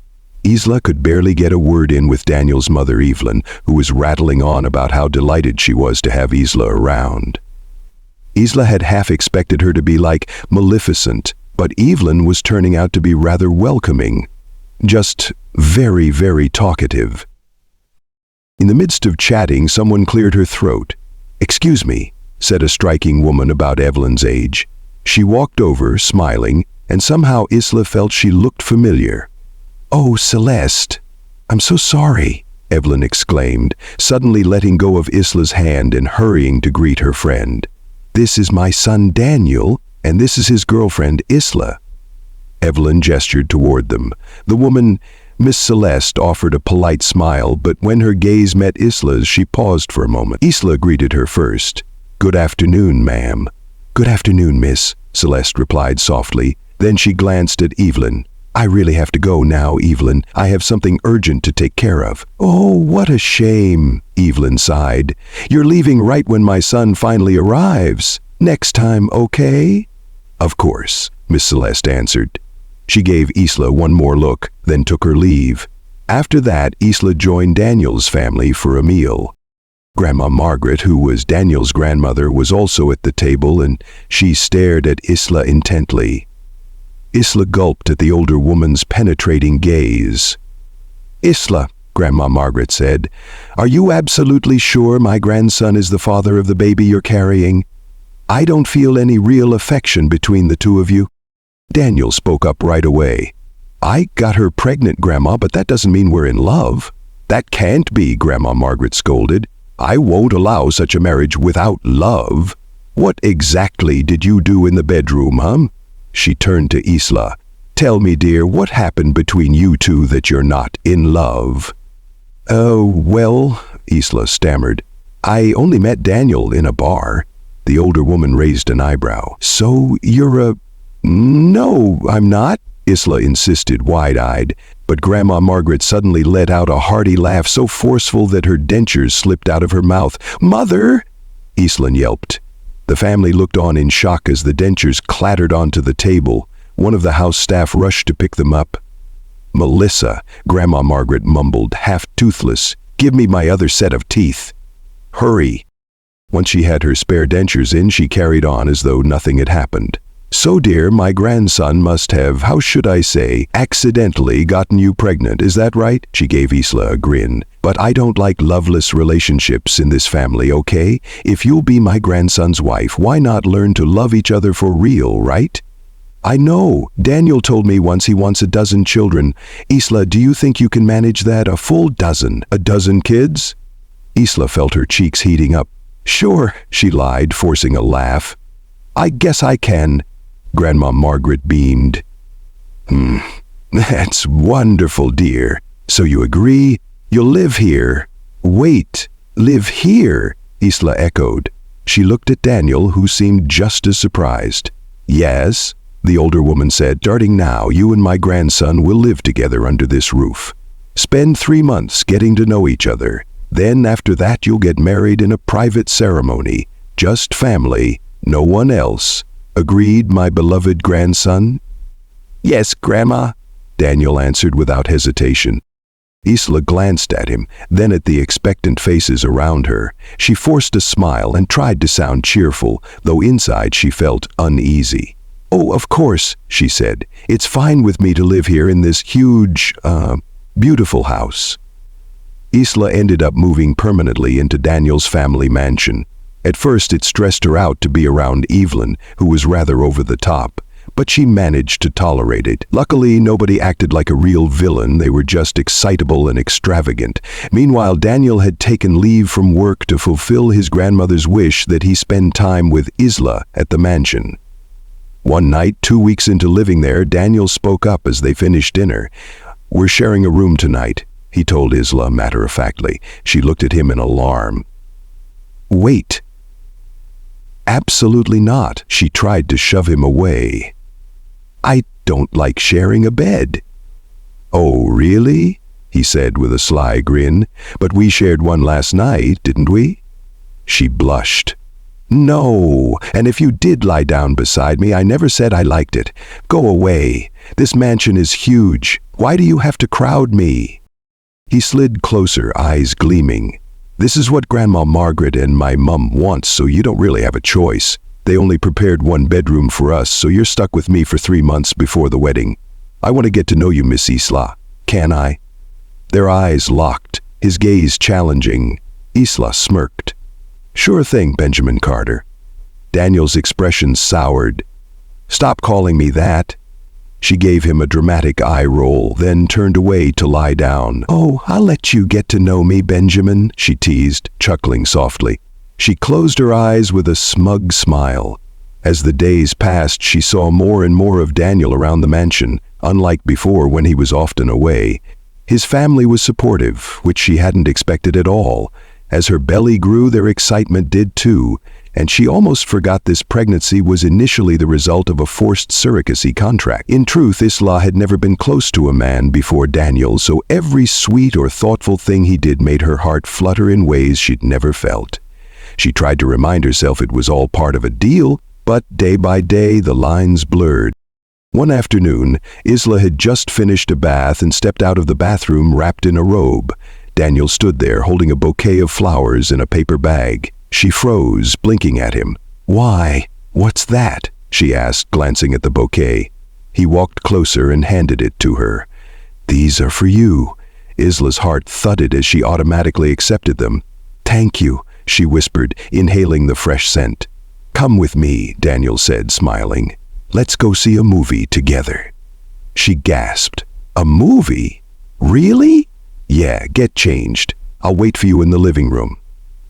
Isla could barely get a word in with Daniel's mother, Evelyn, who was rattling on about how delighted she was to have Isla around. Isla had half expected her to be like Maleficent, but Evelyn was turning out to be rather welcoming. just very, very talkative. In the midst of chatting, someone cleared her throat. "Excuse me," said a striking woman about Evelyn's age. She walked over, smiling, and somehow Isla felt she looked familiar. "Oh, Celeste, I'm so sorry," Evelyn exclaimed, suddenly letting go of Isla's hand and hurrying to greet her friend. "This is my son Daniel, and this is his girlfriend Isla." Evelyn gestured toward them. The woman, Miss Celeste, offered a polite smile, but when her gaze met Isla's, she paused for a moment. Isla greeted her first. "Good afternoon, ma'am." "Good afternoon, miss," Celeste replied softly. Then she glanced at Evelyn. "I really have to go now, Evelyn. I have something urgent to take care of." "Oh, what a shame," Evelyn sighed. "You're leaving right when my son finally arrives. Next time, okay?" "Of course," Miss Celeste answered. She gave Isla one more look, then took her leave. After that, Isla joined Daniel's family for a meal. Grandma Margaret, who was Daniel's grandmother, was also at the table, and she stared at Isla intently. Isla gulped at the older woman's penetrating gaze. "Isla," Grandma Margaret said, "are you absolutely sure my grandson is the father of the baby you're carrying? I don't feel any real affection between the two of you." Daniel spoke up right away. "I got her pregnant, Grandma, but that doesn't mean we're in love." "That can't be," Grandma Margaret scolded. "I won't allow such a marriage without love. What exactly did you do in the bedroom, huh?" She turned to Isla. "Tell me, dear, what happened between you two that you're not in love?" "Oh, well," Isla stammered. "I only met Daniel in a bar." The older woman raised an eyebrow. "So you're a—" "No, I'm not," Isla insisted, wide-eyed. But Grandma Margaret suddenly let out a hearty laugh so forceful that her dentures slipped out of her mouth. "Mother!" Isla yelped. The family looked on in shock as the dentures clattered onto the table. One of the house staff rushed to pick them up. "Melissa," Grandma Margaret mumbled, half toothless, "give me my other set of teeth. Hurry." Once she had her spare dentures in, she carried on as though nothing had happened. "So, dear, my grandson must have, how should I say, accidentally gotten you pregnant, is that right?" She gave Isla a grin. "But I don't like loveless relationships in this family, okay? If you'll be my grandson's wife, why not learn to love each other for real, right?" "I know. Daniel told me once he wants a dozen children. Isla, do you think you can manage that? A full dozen? A dozen kids?" Isla felt her cheeks heating up. "Sure," she lied, forcing a laugh. "I guess I can." Grandma Margaret beamed. "That's wonderful, dear. So you agree? You'll live here." "Wait, live here?" Isla echoed. She looked at Daniel, who seemed just as surprised. "Yes," the older woman said, "starting now, you and my grandson will live together under this roof. Spend 3 months getting to know each other. Then after that you'll get married in a private ceremony. Just family, no one else. Agreed, my beloved grandson?" "Yes, Grandma," Daniel answered without hesitation. Isla glanced at him, then at the expectant faces around her. She forced a smile and tried to sound cheerful, though inside she felt uneasy. "Oh, of course," she said. "It's fine with me to live here in this huge, beautiful house." Isla ended up moving permanently into Daniel's family mansion. At first it stressed her out to be around Evelyn, who was rather over the top, but she managed to tolerate it. Luckily, nobody acted like a real villain. They were just excitable and extravagant. Meanwhile, Daniel had taken leave from work to fulfill his grandmother's wish that he spend time with Isla at the mansion. One night, 2 weeks into living there, Daniel spoke up as they finished dinner. "We're sharing a room tonight," he told Isla matter-of-factly. She looked at him in alarm. "Wait." "Absolutely not." She tried to shove him away. "I don't like sharing a bed." "Oh, really?" he said with a sly grin. "But we shared one last night, didn't we?" She blushed. "No, and if you did lie down beside me, I never said I liked it. Go away. This mansion is huge. Why do you have to crowd me?" He slid closer, eyes gleaming. "This is what Grandma Margaret and my mum wants, so you don't really have a choice. They only prepared one bedroom for us, so you're stuck with me for 3 months before the wedding. I want to get to know you, Miss Isla. Can I?" Their eyes locked, his gaze challenging. Isla smirked. "Sure thing, Benjamin Carter." Daniel's expression soured. "Stop calling me that." She gave him a dramatic eye roll, then turned away to lie down. "Oh, I'll let you get to know me, Benjamin," she teased, chuckling softly. She closed her eyes with a smug smile. As the days passed, she saw more and more of Daniel around the mansion, unlike before when he was often away. His family was supportive, which she hadn't expected at all. As her belly grew, their excitement did too, and she almost forgot this pregnancy was initially the result of a forced surrogacy contract. In truth, Isla had never been close to a man before Daniel, so every sweet or thoughtful thing he did made her heart flutter in ways she'd never felt. She tried to remind herself it was all part of a deal, but day by day the lines blurred. One afternoon, Isla had just finished a bath and stepped out of the bathroom wrapped in a robe. Daniel stood there holding a bouquet of flowers in a paper bag. She froze, blinking at him. "Why? What's that?" she asked, glancing at the bouquet. He walked closer and handed it to her. "These are for you." Isla's heart thudded as she automatically accepted them. "Thank you," she whispered, inhaling the fresh scent. "Come with me," Daniel said, smiling. "Let's go see a movie together." She gasped. "A movie? Really?" "Yeah, get changed. I'll wait for you in the living room."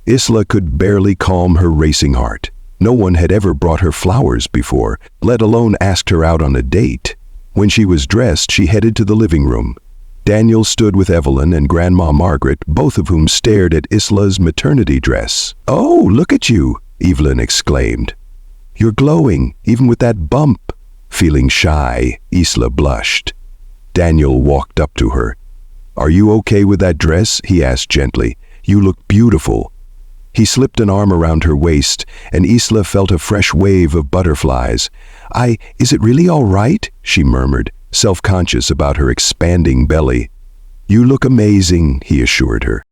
Isla could barely calm her racing heart. No one had ever brought her flowers before, let alone asked her out on a date. When she was dressed, she headed to the living room. Daniel stood with Evelyn and Grandma Margaret, both of whom stared at Isla's maternity dress. "Oh, look at you!" Evelyn exclaimed. "You're glowing, even with that bump." Feeling shy, Isla blushed. Daniel walked up to her. "Are you okay with that dress?" he asked gently. "You look beautiful." He slipped an arm around her waist, and Isla felt a fresh wave of butterflies. Is it really all right?" she murmured, self-conscious about her expanding belly. "You look amazing," he assured her.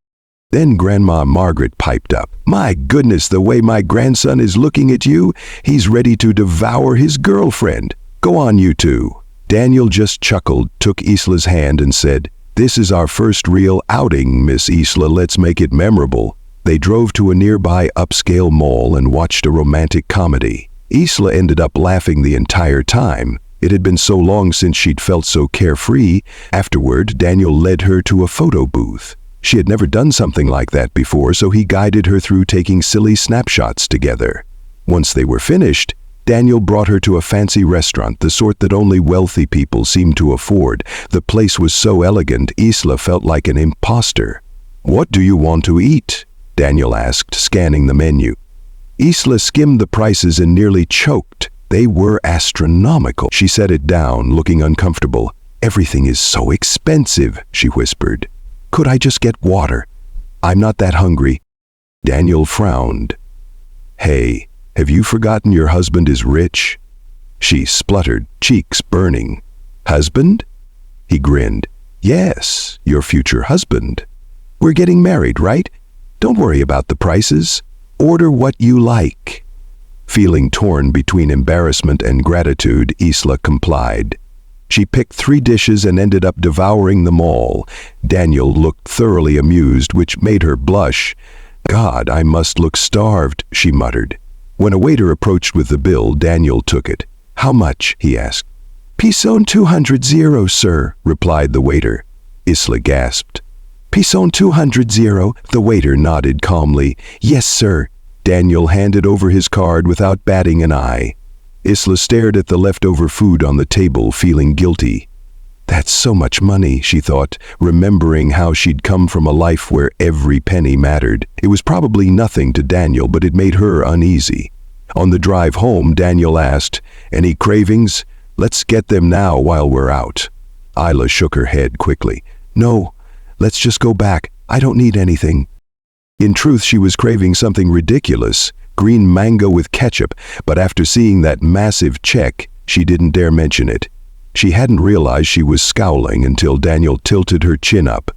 Then Grandma Margaret piped up. "My goodness, the way my grandson is looking at you, he's ready to devour his girlfriend. Go on, you two." Daniel just chuckled, took Isla's hand and said, "This is our first real outing, Miss Isla. Let's make it memorable." They drove to a nearby upscale mall and watched a romantic comedy. Isla ended up laughing the entire time. It had been so long since she'd felt so carefree. Afterward, Daniel led her to a photo booth. She had never done something like that before, so he guided her through taking silly snapshots together. Once they were finished, Daniel brought her to a fancy restaurant, the sort that only wealthy people seem to afford. The place was so elegant, Isla felt like an imposter. "What do you want to eat?" Daniel asked, scanning the menu. Isla skimmed the prices and nearly choked. They were astronomical. She set it down, looking uncomfortable. "Everything is so expensive," she whispered. "Could I just get water? I'm not that hungry." Daniel frowned. "Hey, have you forgotten your husband is rich?" She spluttered, cheeks burning. "Husband?" He grinned. "Yes, your future husband. We're getting married, right? Don't worry about the prices. Order what you like." Feeling torn between embarrassment and gratitude, Isla complied. She picked 3 dishes and ended up devouring them all. Daniel looked thoroughly amused, which made her blush. "God, I must look starved," she muttered. When a waiter approached with the bill, Daniel took it. "How much?" he asked. "Pison 200, sir," replied the waiter. Isla gasped. "Pison 200, the waiter nodded calmly. "Yes, sir." Daniel handed over his card without batting an eye. Isla stared at the leftover food on the table, feeling guilty. "That's so much money," she thought, remembering how she'd come from a life where every penny mattered. It was probably nothing to Daniel, but it made her uneasy. On the drive home, Daniel asked, "Any cravings? Let's get them now while we're out." Isla shook her head quickly. "No, let's just go back. I don't need anything." In truth, she was craving something ridiculous. Green mango with ketchup, but after seeing that massive check, she didn't dare mention it. She hadn't realized she was scowling until Daniel tilted her chin up.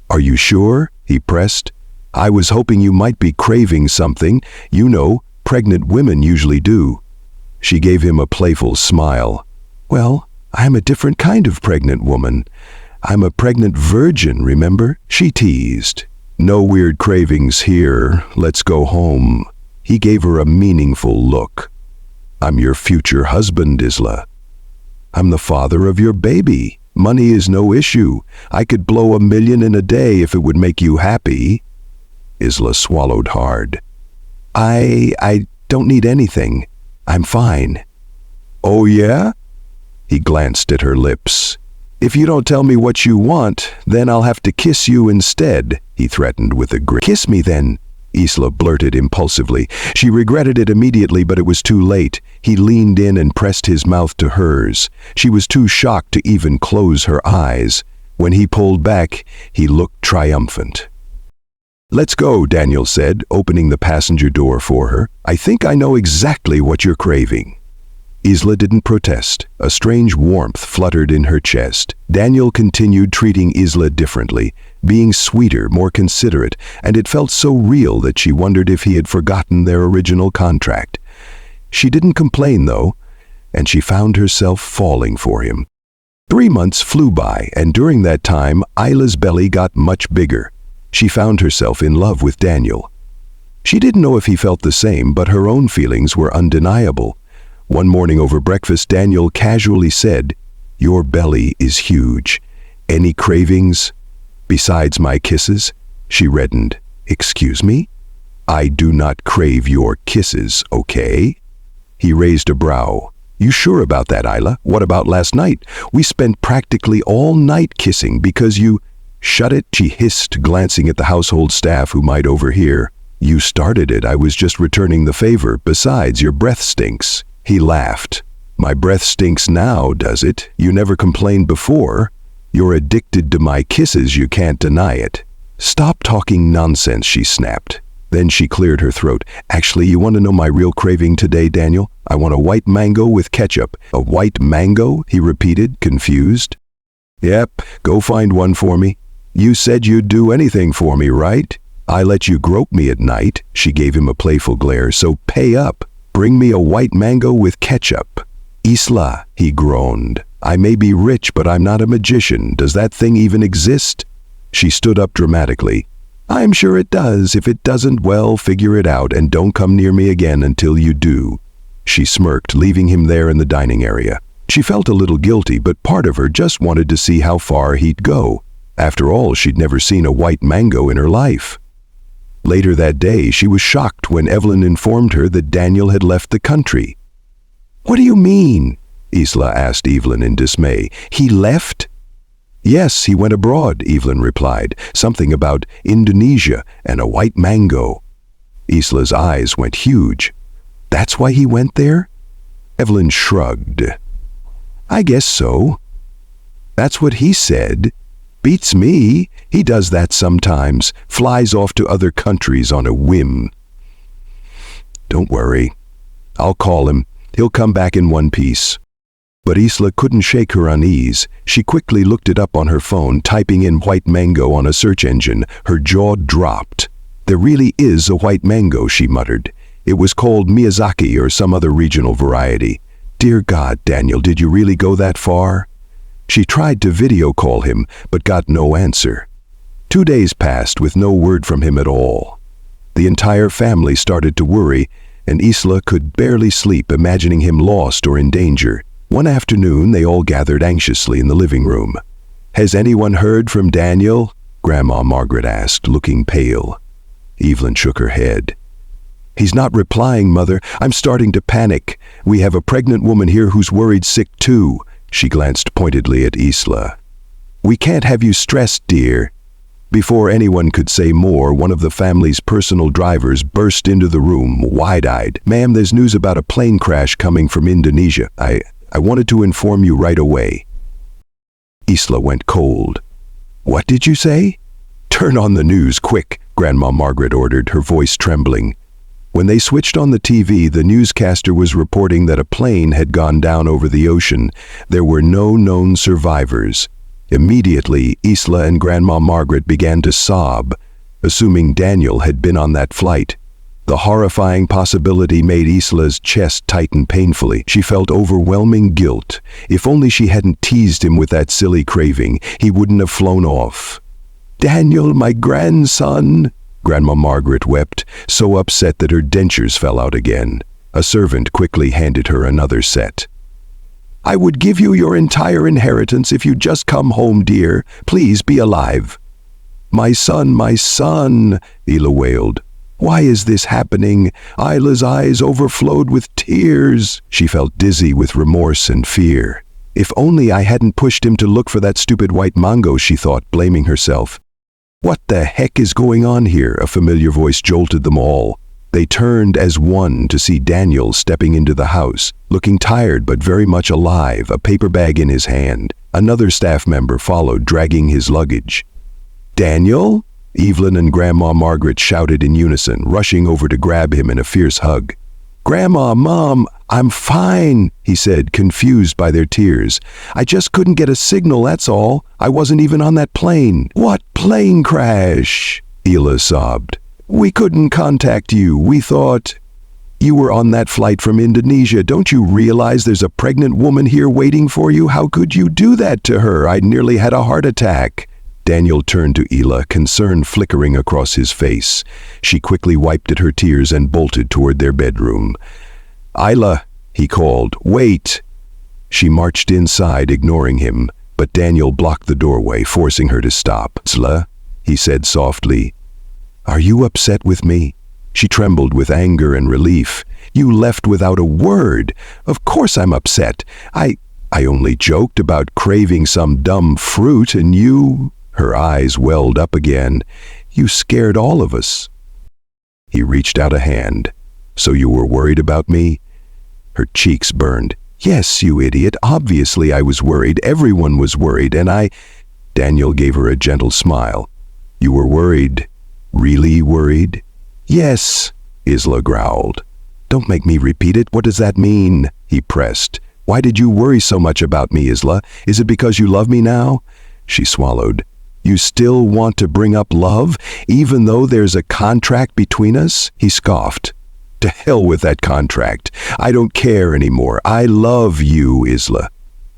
"Are you sure?" he pressed. "I was hoping you might be craving something. You know, pregnant women usually do." She gave him a playful smile. "Well, I'm a different kind of pregnant woman. I'm a pregnant virgin, remember? She teased. No weird cravings here. Let's go home. He gave her a meaningful look. I'm your future husband, Isla. I'm the father of your baby. Money is no issue. I could blow $1 million in a day if it would make you happy. Isla swallowed hard. I don't need anything. I'm fine. Oh yeah? He glanced at her lips. If you don't tell me what you want, then I'll have to kiss you instead, he threatened with a grin. Kiss me then, Isla blurted impulsively. She regretted it immediately, but it was too late. He leaned in and pressed his mouth to hers. She was too shocked to even close her eyes. When he pulled back, he looked triumphant. Let's go, Daniel said, opening the passenger door for her. I think I know exactly what you're craving. Isla didn't protest. A strange warmth fluttered in her chest. Daniel continued treating Isla differently, being sweeter, more considerate, and it felt so real that she wondered if he had forgotten their original contract. She didn't complain, though, and she found herself falling for him. 3 months flew by, and during that time, Isla's belly got much bigger. She found herself in love with Daniel. She didn't know if he felt the same, but her own feelings were undeniable. One morning over breakfast, Daniel casually said, "Your belly is huge. Any cravings? Besides my kisses?" She reddened. "Excuse me? I do not crave your kisses, okay?" He raised a brow. "You sure about that, Isla? What about last night? We spent practically all night kissing because you—" "Shut it," she hissed, glancing at the household staff who might overhear. "You started it. I was just returning the favor. Besides, your breath stinks." He laughed. "My breath stinks now, does it? You never complained before. You're addicted to my kisses, you can't deny it." "Stop talking nonsense," she snapped. Then she cleared her throat. "Actually, you want to know my real craving today, Daniel? I want a white mango with ketchup." "A white mango?" he repeated, confused. "Yep, go find one for me. You said you'd do anything for me, right? I let you grope me at night." She gave him a playful glare. "So pay up. Bring me a white mango with ketchup." "Isla," he groaned. "I may be rich, but I'm not a magician. Does that thing even exist?" She stood up dramatically. "I'm sure it does. If it doesn't, well, figure it out and don't come near me again until you do." She smirked, leaving him there in the dining area. She felt a little guilty, but part of her just wanted to see how far he'd go. After all, she'd never seen a white mango in her life. Later that day, she was shocked when Evelyn informed her that Daniel had left the country. "What do you mean?" Isla asked Evelyn in dismay. "He left?" "Yes, he went abroad," Evelyn replied. "Something about Indonesia and a white mango." Isla's eyes went huge. "That's why he went there?" Evelyn shrugged. "I guess so." "That's what he said." "Beats me. He does that sometimes, flies off to other countries on a whim." "Don't worry. I'll call him. He'll come back in one piece." But Isla couldn't shake her unease. She quickly looked it up on her phone, typing in white mango on a search engine. Her jaw dropped. "There really is a white mango," she muttered. "It was called Miyazaki or some other regional variety." Dear God, Daniel, did you really go that far? She tried to video call him, but got no answer. 2 days passed with no word from him at all. The entire family started to worry, and Isla could barely sleep imagining him lost or in danger. One afternoon, they all gathered anxiously in the living room. "Has anyone heard from Daniel?" Grandma Margaret asked, looking pale. Evelyn shook her head. "He's not replying, Mother. I'm starting to panic. We have a pregnant woman here who's worried sick too." She glanced pointedly at Isla. "We can't have you stressed, dear." Before anyone could say more, one of the family's personal drivers burst into the room, wide-eyed. "Ma'am, there's news about a plane crash coming from Indonesia. I wanted to inform you right away." Isla went cold. "What did you say?" "Turn on the news, quick," Grandma Margaret ordered, her voice trembling. When they switched on the TV, the newscaster was reporting that a plane had gone down over the ocean. There were no known survivors. Immediately, Isla and Grandma Margaret began to sob, assuming Daniel had been on that flight. The horrifying possibility made Isla's chest tighten painfully. She felt overwhelming guilt. If only she hadn't teased him with that silly craving, he wouldn't have flown off. "Daniel, my grandson!" Grandma Margaret wept, so upset that her dentures fell out again. A servant quickly handed her another set. "I would give you your entire inheritance if you'd just come home, dear. Please be alive." My son, Isla wailed. "Why is this happening?" Isla's eyes overflowed with tears. She felt dizzy with remorse and fear. If only I hadn't pushed him to look for that stupid white mango, she thought, blaming herself. "What the heck is going on here?" A familiar voice jolted them all. They turned as one to see Daniel stepping into the house, looking tired but very much alive, a paper bag in his hand. Another staff member followed, dragging his luggage. "Daniel?" Evelyn and Grandma Margaret shouted in unison, rushing over to grab him in a fierce hug. "Grandma, Mom, I'm fine," he said, confused by their tears. "I just couldn't get a signal, that's all. I wasn't even on that plane." "What plane crash?" Isla sobbed. "We couldn't contact you. We thought you were on that flight from Indonesia. Don't you realize there's a pregnant woman here waiting for you? How could you do that to her? I nearly had a heart attack." Daniel turned to Isla, concern flickering across his face. She quickly wiped at her tears and bolted toward their bedroom. "Isla," he called, "wait." She marched inside, ignoring him, but Daniel blocked the doorway, forcing her to stop. "Isla," he said softly, "are you upset with me?" She trembled with anger and relief. "You left without a word. Of course I'm upset. I only joked about craving some dumb fruit and you—" Her eyes welled up again. "You scared all of us." He reached out a hand. "So you were worried about me?" Her cheeks burned. "Yes, you idiot. Obviously I was worried. Everyone was worried, and I—" Daniel gave her a gentle smile. "You were worried? Really worried?" "Yes," Isla growled. "Don't make me repeat it. What does that mean?" he pressed. "Why did you worry so much about me, Isla? Is it because you love me now?" She swallowed. "You still want to bring up love, even though there's a contract between us?" He scoffed. "To hell with that contract. I don't care anymore. I love you, Isla.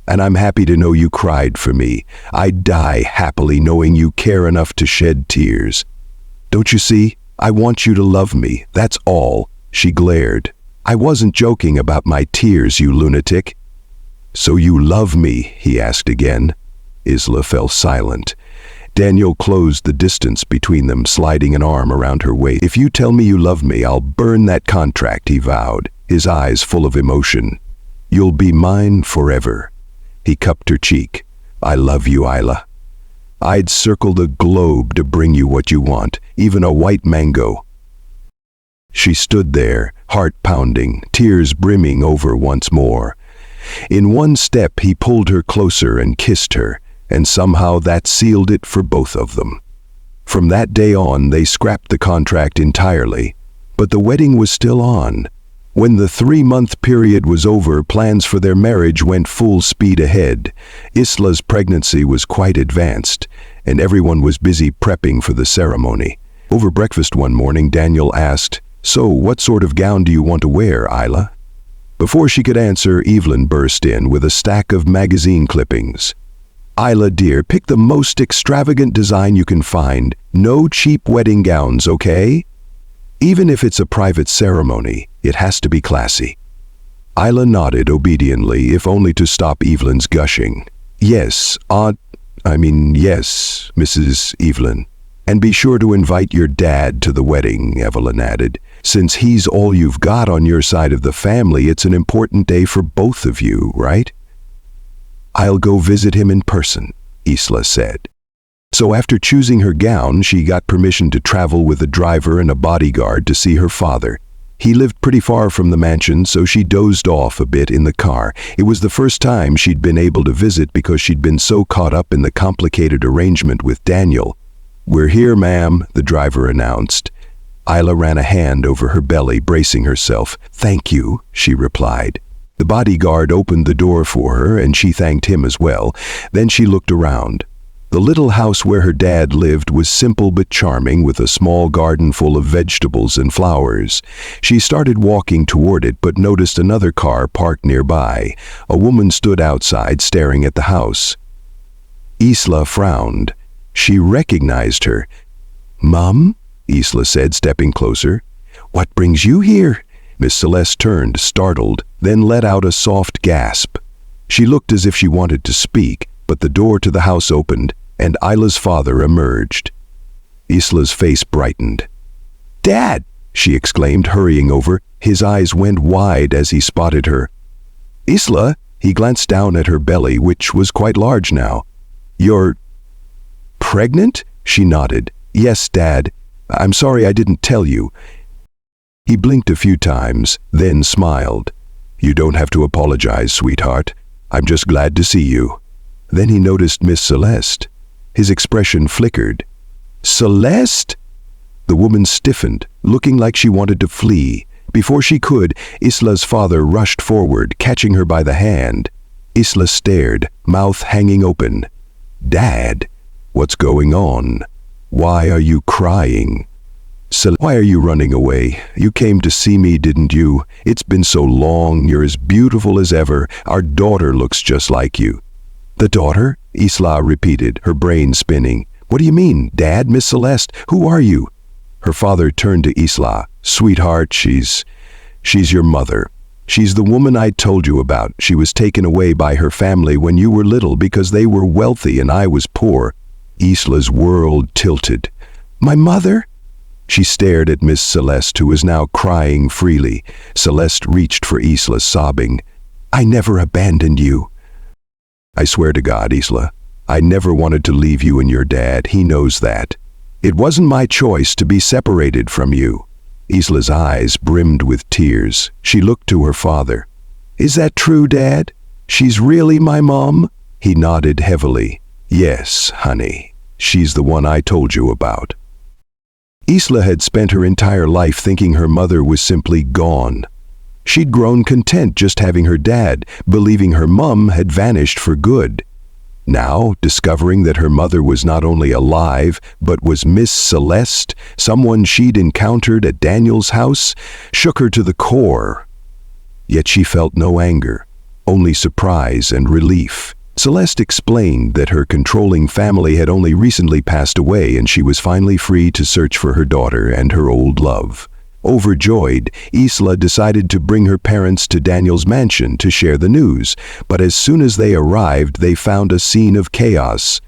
And I'm happy to know you cried for me. I'd die happily knowing you care enough to shed tears. Don't you see? I want you to love me. That's all." She glared. "I wasn't joking about my tears, you lunatic." "So you love me?" he asked again. Isla fell silent. Daniel closed the distance between them, sliding an arm around her waist. "If you tell me you love me, I'll burn that contract," he vowed, his eyes full of emotion. "You'll be mine forever." He cupped her cheek. "I love you, Isla. I'd circle the globe to bring you what you want, even a white mango." She stood there, heart pounding, tears brimming over once more. In one step, he pulled her closer and kissed her, and somehow that sealed it for both of them. From that day on, they scrapped the contract entirely, but the wedding was still on. When the 3-month period was over, plans for their marriage went full speed ahead. Isla's pregnancy was quite advanced, and everyone was busy prepping for the ceremony. Over breakfast one morning, Daniel asked, "So, what sort of gown do you want to wear, Isla?" Before she could answer, Evelyn burst in with a stack of magazine clippings. "Isla, dear, pick the most extravagant design you can find. No cheap wedding gowns, okay? Even if it's a private ceremony, it has to be classy." Isla nodded obediently, if only to stop Evelyn's gushing. Yes, Mrs. Evelyn. "And be sure to invite your dad to the wedding," Evelyn added. "Since he's all you've got on your side of the family, it's an important day for both of you, right?" "I'll go visit him in person," Isla said. So after choosing her gown, she got permission to travel with a driver and a bodyguard to see her father. He lived pretty far from the mansion, so she dozed off a bit in the car. It was the first time she'd been able to visit because she'd been so caught up in the complicated arrangement with Daniel. "We're here, ma'am," the driver announced. Isla ran a hand over her belly, bracing herself. "Thank you," she replied. The bodyguard opened the door for her, and she thanked him as well. Then she looked around. The little house where her dad lived was simple but charming, with a small garden full of vegetables and flowers. She started walking toward it but noticed another car parked nearby. A woman stood outside staring at the house. Isla frowned. She recognized her. "Mom?" Isla said, stepping closer. "What brings you here?" Miss Celeste turned, startled, then let out a soft gasp. She looked as if she wanted to speak, but the door to the house opened, and Isla's father emerged. Isla's face brightened. "Dad!" she exclaimed, hurrying over. His eyes went wide as he spotted her. "Isla?" He glanced down at her belly, which was quite large now. "You're pregnant?" She nodded. "Yes, Dad. I'm sorry I didn't tell you." He blinked a few times, then smiled. "You don't have to apologize, sweetheart. I'm just glad to see you." Then he noticed Miss Celeste. His expression flickered. "Celeste?" The woman stiffened, looking like she wanted to flee. Before she could, Isla's father rushed forward, catching her by the hand. Isla stared, mouth hanging open. "Dad, what's going on? Why are you crying?" "Why are you running away? You came to see me, didn't you? It's been so long. You're as beautiful as ever. Our daughter looks just like you." "The daughter?" Isla repeated, her brain spinning. "What do you mean, Dad? Miss Celeste, who are you?" Her father turned to Isla. "Sweetheart, she's your mother. She's the woman I told you about. She was taken away by her family when you were little because they were wealthy and I was poor." Isla's world tilted. "My mother?" She stared at Miss Celeste, who was now crying freely. Celeste reached for Isla, sobbing. "I never abandoned you." "I swear to God, Isla, I never wanted to leave you and your dad. He knows that. It wasn't my choice to be separated from you." Isla's eyes brimmed with tears. She looked to her father. "Is that true, Dad? She's really my mom?" He nodded heavily. "Yes, honey. She's the one I told you about." Isla had spent her entire life thinking her mother was simply gone. She'd grown content just having her dad, believing her mom had vanished for good. Now, discovering that her mother was not only alive, but was Miss Celeste, someone she'd encountered at Daniel's house, shook her to the core. Yet she felt no anger, only surprise and relief. Celeste explained that her controlling family had only recently passed away and she was finally free to search for her daughter and her old love. Overjoyed, Isla decided to bring her parents to Daniel's mansion to share the news, but as soon as they arrived, they found a scene of chaos.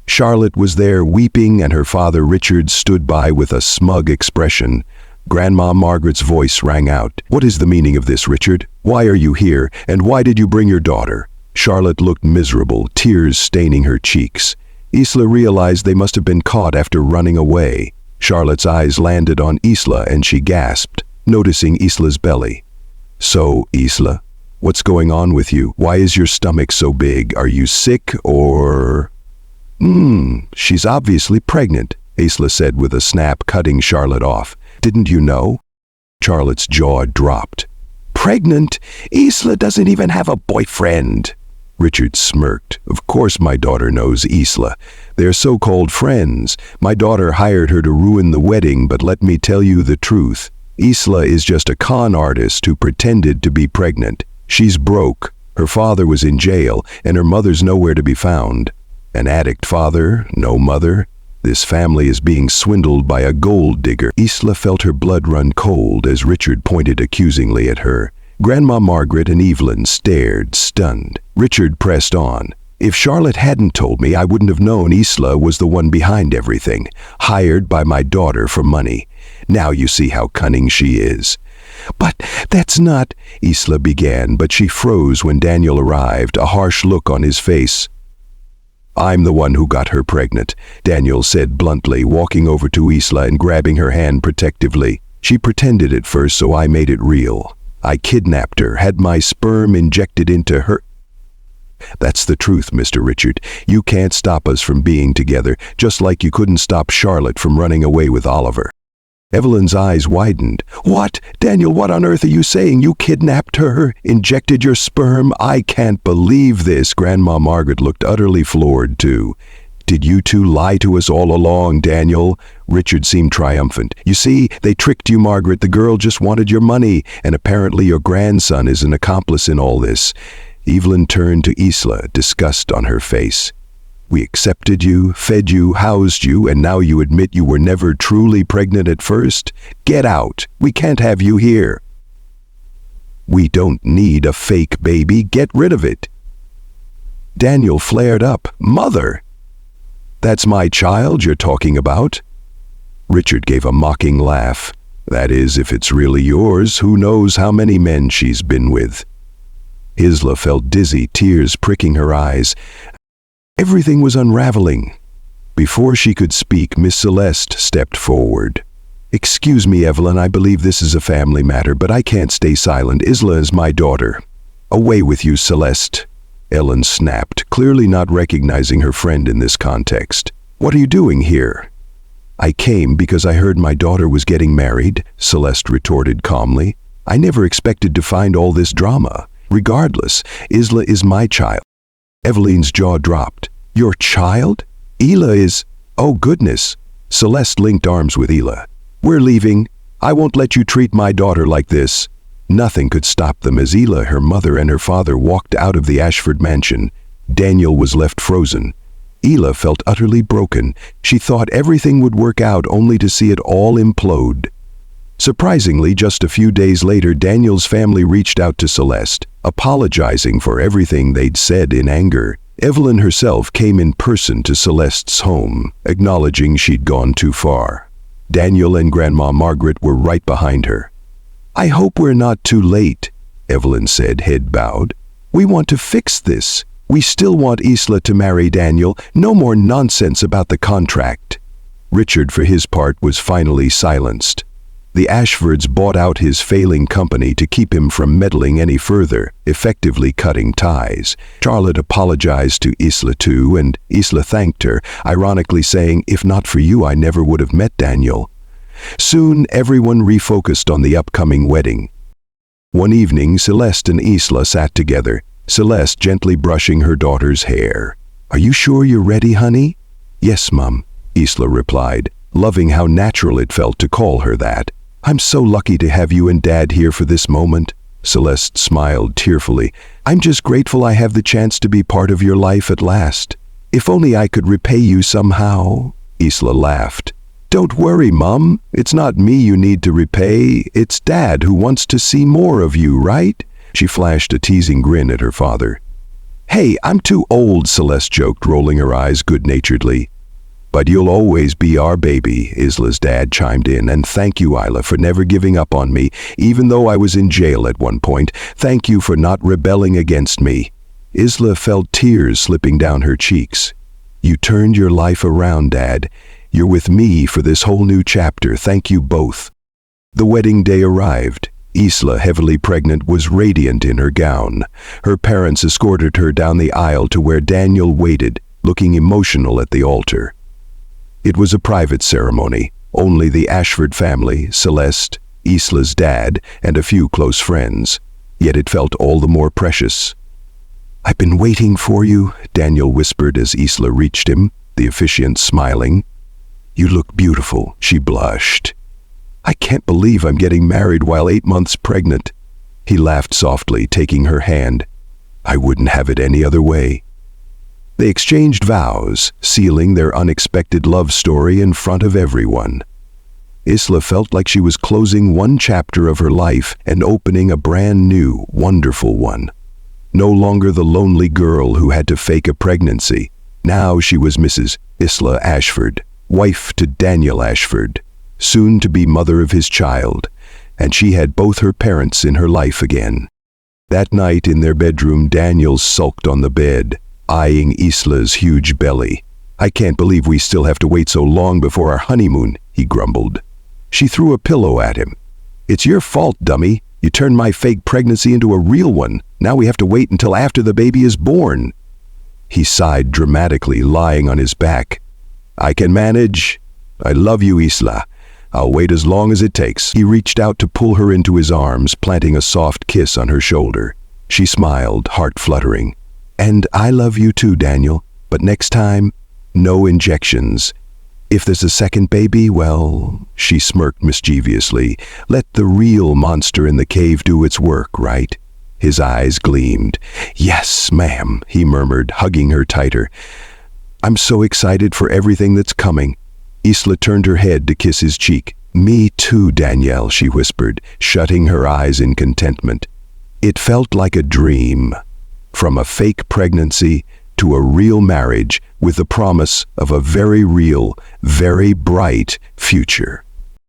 Charlotte was there weeping, and her father Richard stood by with a smug expression. Grandma Margaret's voice rang out. "What is the meaning of this, Richard? Why are you here, and why did you bring your daughter?" Charlotte looked miserable, tears staining her cheeks. Isla realized they must have been caught after running away. Charlotte's eyes landed on Isla and she gasped, noticing Isla's belly. "So, Isla, what's going on with you? Why is your stomach so big? Are you sick or—" She's obviously pregnant," Isla said with a snap, cutting Charlotte off. "Didn't you know?" Charlotte's jaw dropped. "Pregnant? Isla doesn't even have a boyfriend." Richard smirked. "Of course my daughter knows Isla. They're so-called friends. My daughter hired her to ruin the wedding, but let me tell you the truth. Isla is just a con artist who pretended to be pregnant. She's broke. Her father was in jail, and her mother's nowhere to be found. An addict father, no mother. This family is being swindled by a gold digger." Isla felt her blood run cold as Richard pointed accusingly at her. Grandma Margaret and Evelyn stared, stunned. Richard pressed on. "If Charlotte hadn't told me, I wouldn't have known Isla was the one behind everything, hired by my daughter for money. Now you see how cunning she is." "But that's not—" Isla began, but she froze when Daniel arrived, a harsh look on his face. "I'm the one who got her pregnant," Daniel said bluntly, walking over to Isla and grabbing her hand protectively. "She pretended at first, so I made it real. I kidnapped her, had my sperm injected into her—" "That's the truth, Mr. Richard. You can't stop us from being together, just like you couldn't stop Charlotte from running away with Oliver." Evelyn's eyes widened. "What? Daniel, what on earth are you saying? You kidnapped her? Injected your sperm? I can't believe this." Grandma Margaret looked utterly floored, too. Did you two lie to us all along, Daniel? Richard seemed triumphant. You see, they tricked you, Margaret. The girl just wanted your money, and apparently your grandson is an accomplice in all this. Evelyn turned to Isla, disgust on her face. We accepted you, fed you, housed you, and now you admit you were never truly pregnant at first? Get out. We can't have you here. We don't need a fake baby. Get rid of it. Daniel flared up. Mother! That's my child you're talking about? Richard gave a mocking laugh. That is, if it's really yours, who knows how many men she's been with. Isla felt dizzy, tears pricking her eyes. Everything was unraveling. Before she could speak, Miss Celeste stepped forward. Excuse me, Evelyn, I believe this is a family matter, but I can't stay silent. Isla is my daughter. Away with you, Celeste. Ellen snapped, clearly not recognizing her friend in this context. What are you doing here? I came because I heard my daughter was getting married, Celeste retorted calmly. I never expected to find all this drama. Regardless, Isla is my child. Evelyn's jaw dropped. Your child? Isla is... Oh, goodness. Celeste linked arms with Isla. We're leaving. I won't let you treat my daughter like this. Nothing could stop them as Isla, her mother, and her father walked out of the Ashford mansion. Daniel was left frozen. Isla felt utterly broken. She thought everything would work out only to see it all implode. Surprisingly, just a few days later, Daniel's family reached out to Celeste, apologizing for everything they'd said in anger. Evelyn herself came in person to Celeste's home, acknowledging she'd gone too far. Daniel and Grandma Margaret were right behind her. I hope we're not too late, Evelyn said, head bowed. We want to fix this. We still want Isla to marry Daniel. No more nonsense about the contract. Richard, for his part, was finally silenced. The Ashfords bought out his failing company to keep him from meddling any further, effectively cutting ties. Charlotte apologized to Isla too, and Isla thanked her, ironically saying, if not for you, I never would have met Daniel. Soon, everyone refocused on the upcoming wedding. One evening, Celeste and Isla sat together, Celeste gently brushing her daughter's hair. Are you sure you're ready, honey? Yes, Mum, Isla replied, loving how natural it felt to call her that. I'm so lucky to have you and Dad here for this moment. Celeste smiled tearfully. I'm just grateful I have the chance to be part of your life at last. If only I could repay you somehow. Isla laughed. Don't worry, Mum. It's not me you need to repay. It's Dad who wants to see more of you, right? She flashed a teasing grin at her father. Hey, I'm too old, Celeste joked, rolling her eyes good-naturedly. But you'll always be our baby, Isla's dad chimed in, and thank you, Isla, for never giving up on me, even though I was in jail at one point. Thank you for not rebelling against me. Isla felt tears slipping down her cheeks. You turned your life around, Dad. You're with me for this whole new chapter. Thank you both. The wedding day arrived. Isla, heavily pregnant, was radiant in her gown. Her parents escorted her down the aisle to where Daniel waited, looking emotional at the altar. It was a private ceremony. Only the Ashford family, Celeste, Isla's dad, and a few close friends. Yet it felt all the more precious. I've been waiting for you, Daniel whispered as Isla reached him, the officiant smiling. You look beautiful, she blushed. I can't believe I'm getting married while 8 months pregnant. He laughed softly, taking her hand. I wouldn't have it any other way. They exchanged vows, sealing their unexpected love story in front of everyone. Isla felt like she was closing one chapter of her life and opening a brand new, wonderful one. No longer the lonely girl who had to fake a pregnancy. Now she was Mrs. Isla Ashford, wife to Daniel Ashford, soon to be mother of his child, and she had both her parents in her life again. That night in their bedroom, Daniel sulked on the bed, eyeing Isla's huge belly. I can't believe we still have to wait so long before our honeymoon, he grumbled. She threw a pillow at him. It's your fault, dummy. You turned my fake pregnancy into a real one. Now we have to wait until after the baby is born. He sighed dramatically, lying on his back. I can manage. I love you, Isla. I'll wait as long as it takes. He reached out to pull her into his arms, planting a soft kiss on her shoulder. She smiled, heart fluttering. And I love you too, Daniel. But next time, No injections. If there's a second baby, well, she smirked mischievously, let the real monster in the cave do its work, right? His eyes gleamed. Yes, ma'am, he murmured, hugging her tighter. I'm so excited for everything that's coming. Isla turned her head to kiss his cheek. Me too, Danielle, she whispered, shutting her eyes in contentment. It felt like a dream. From a fake pregnancy to a real marriage with the promise of a very real, very bright future.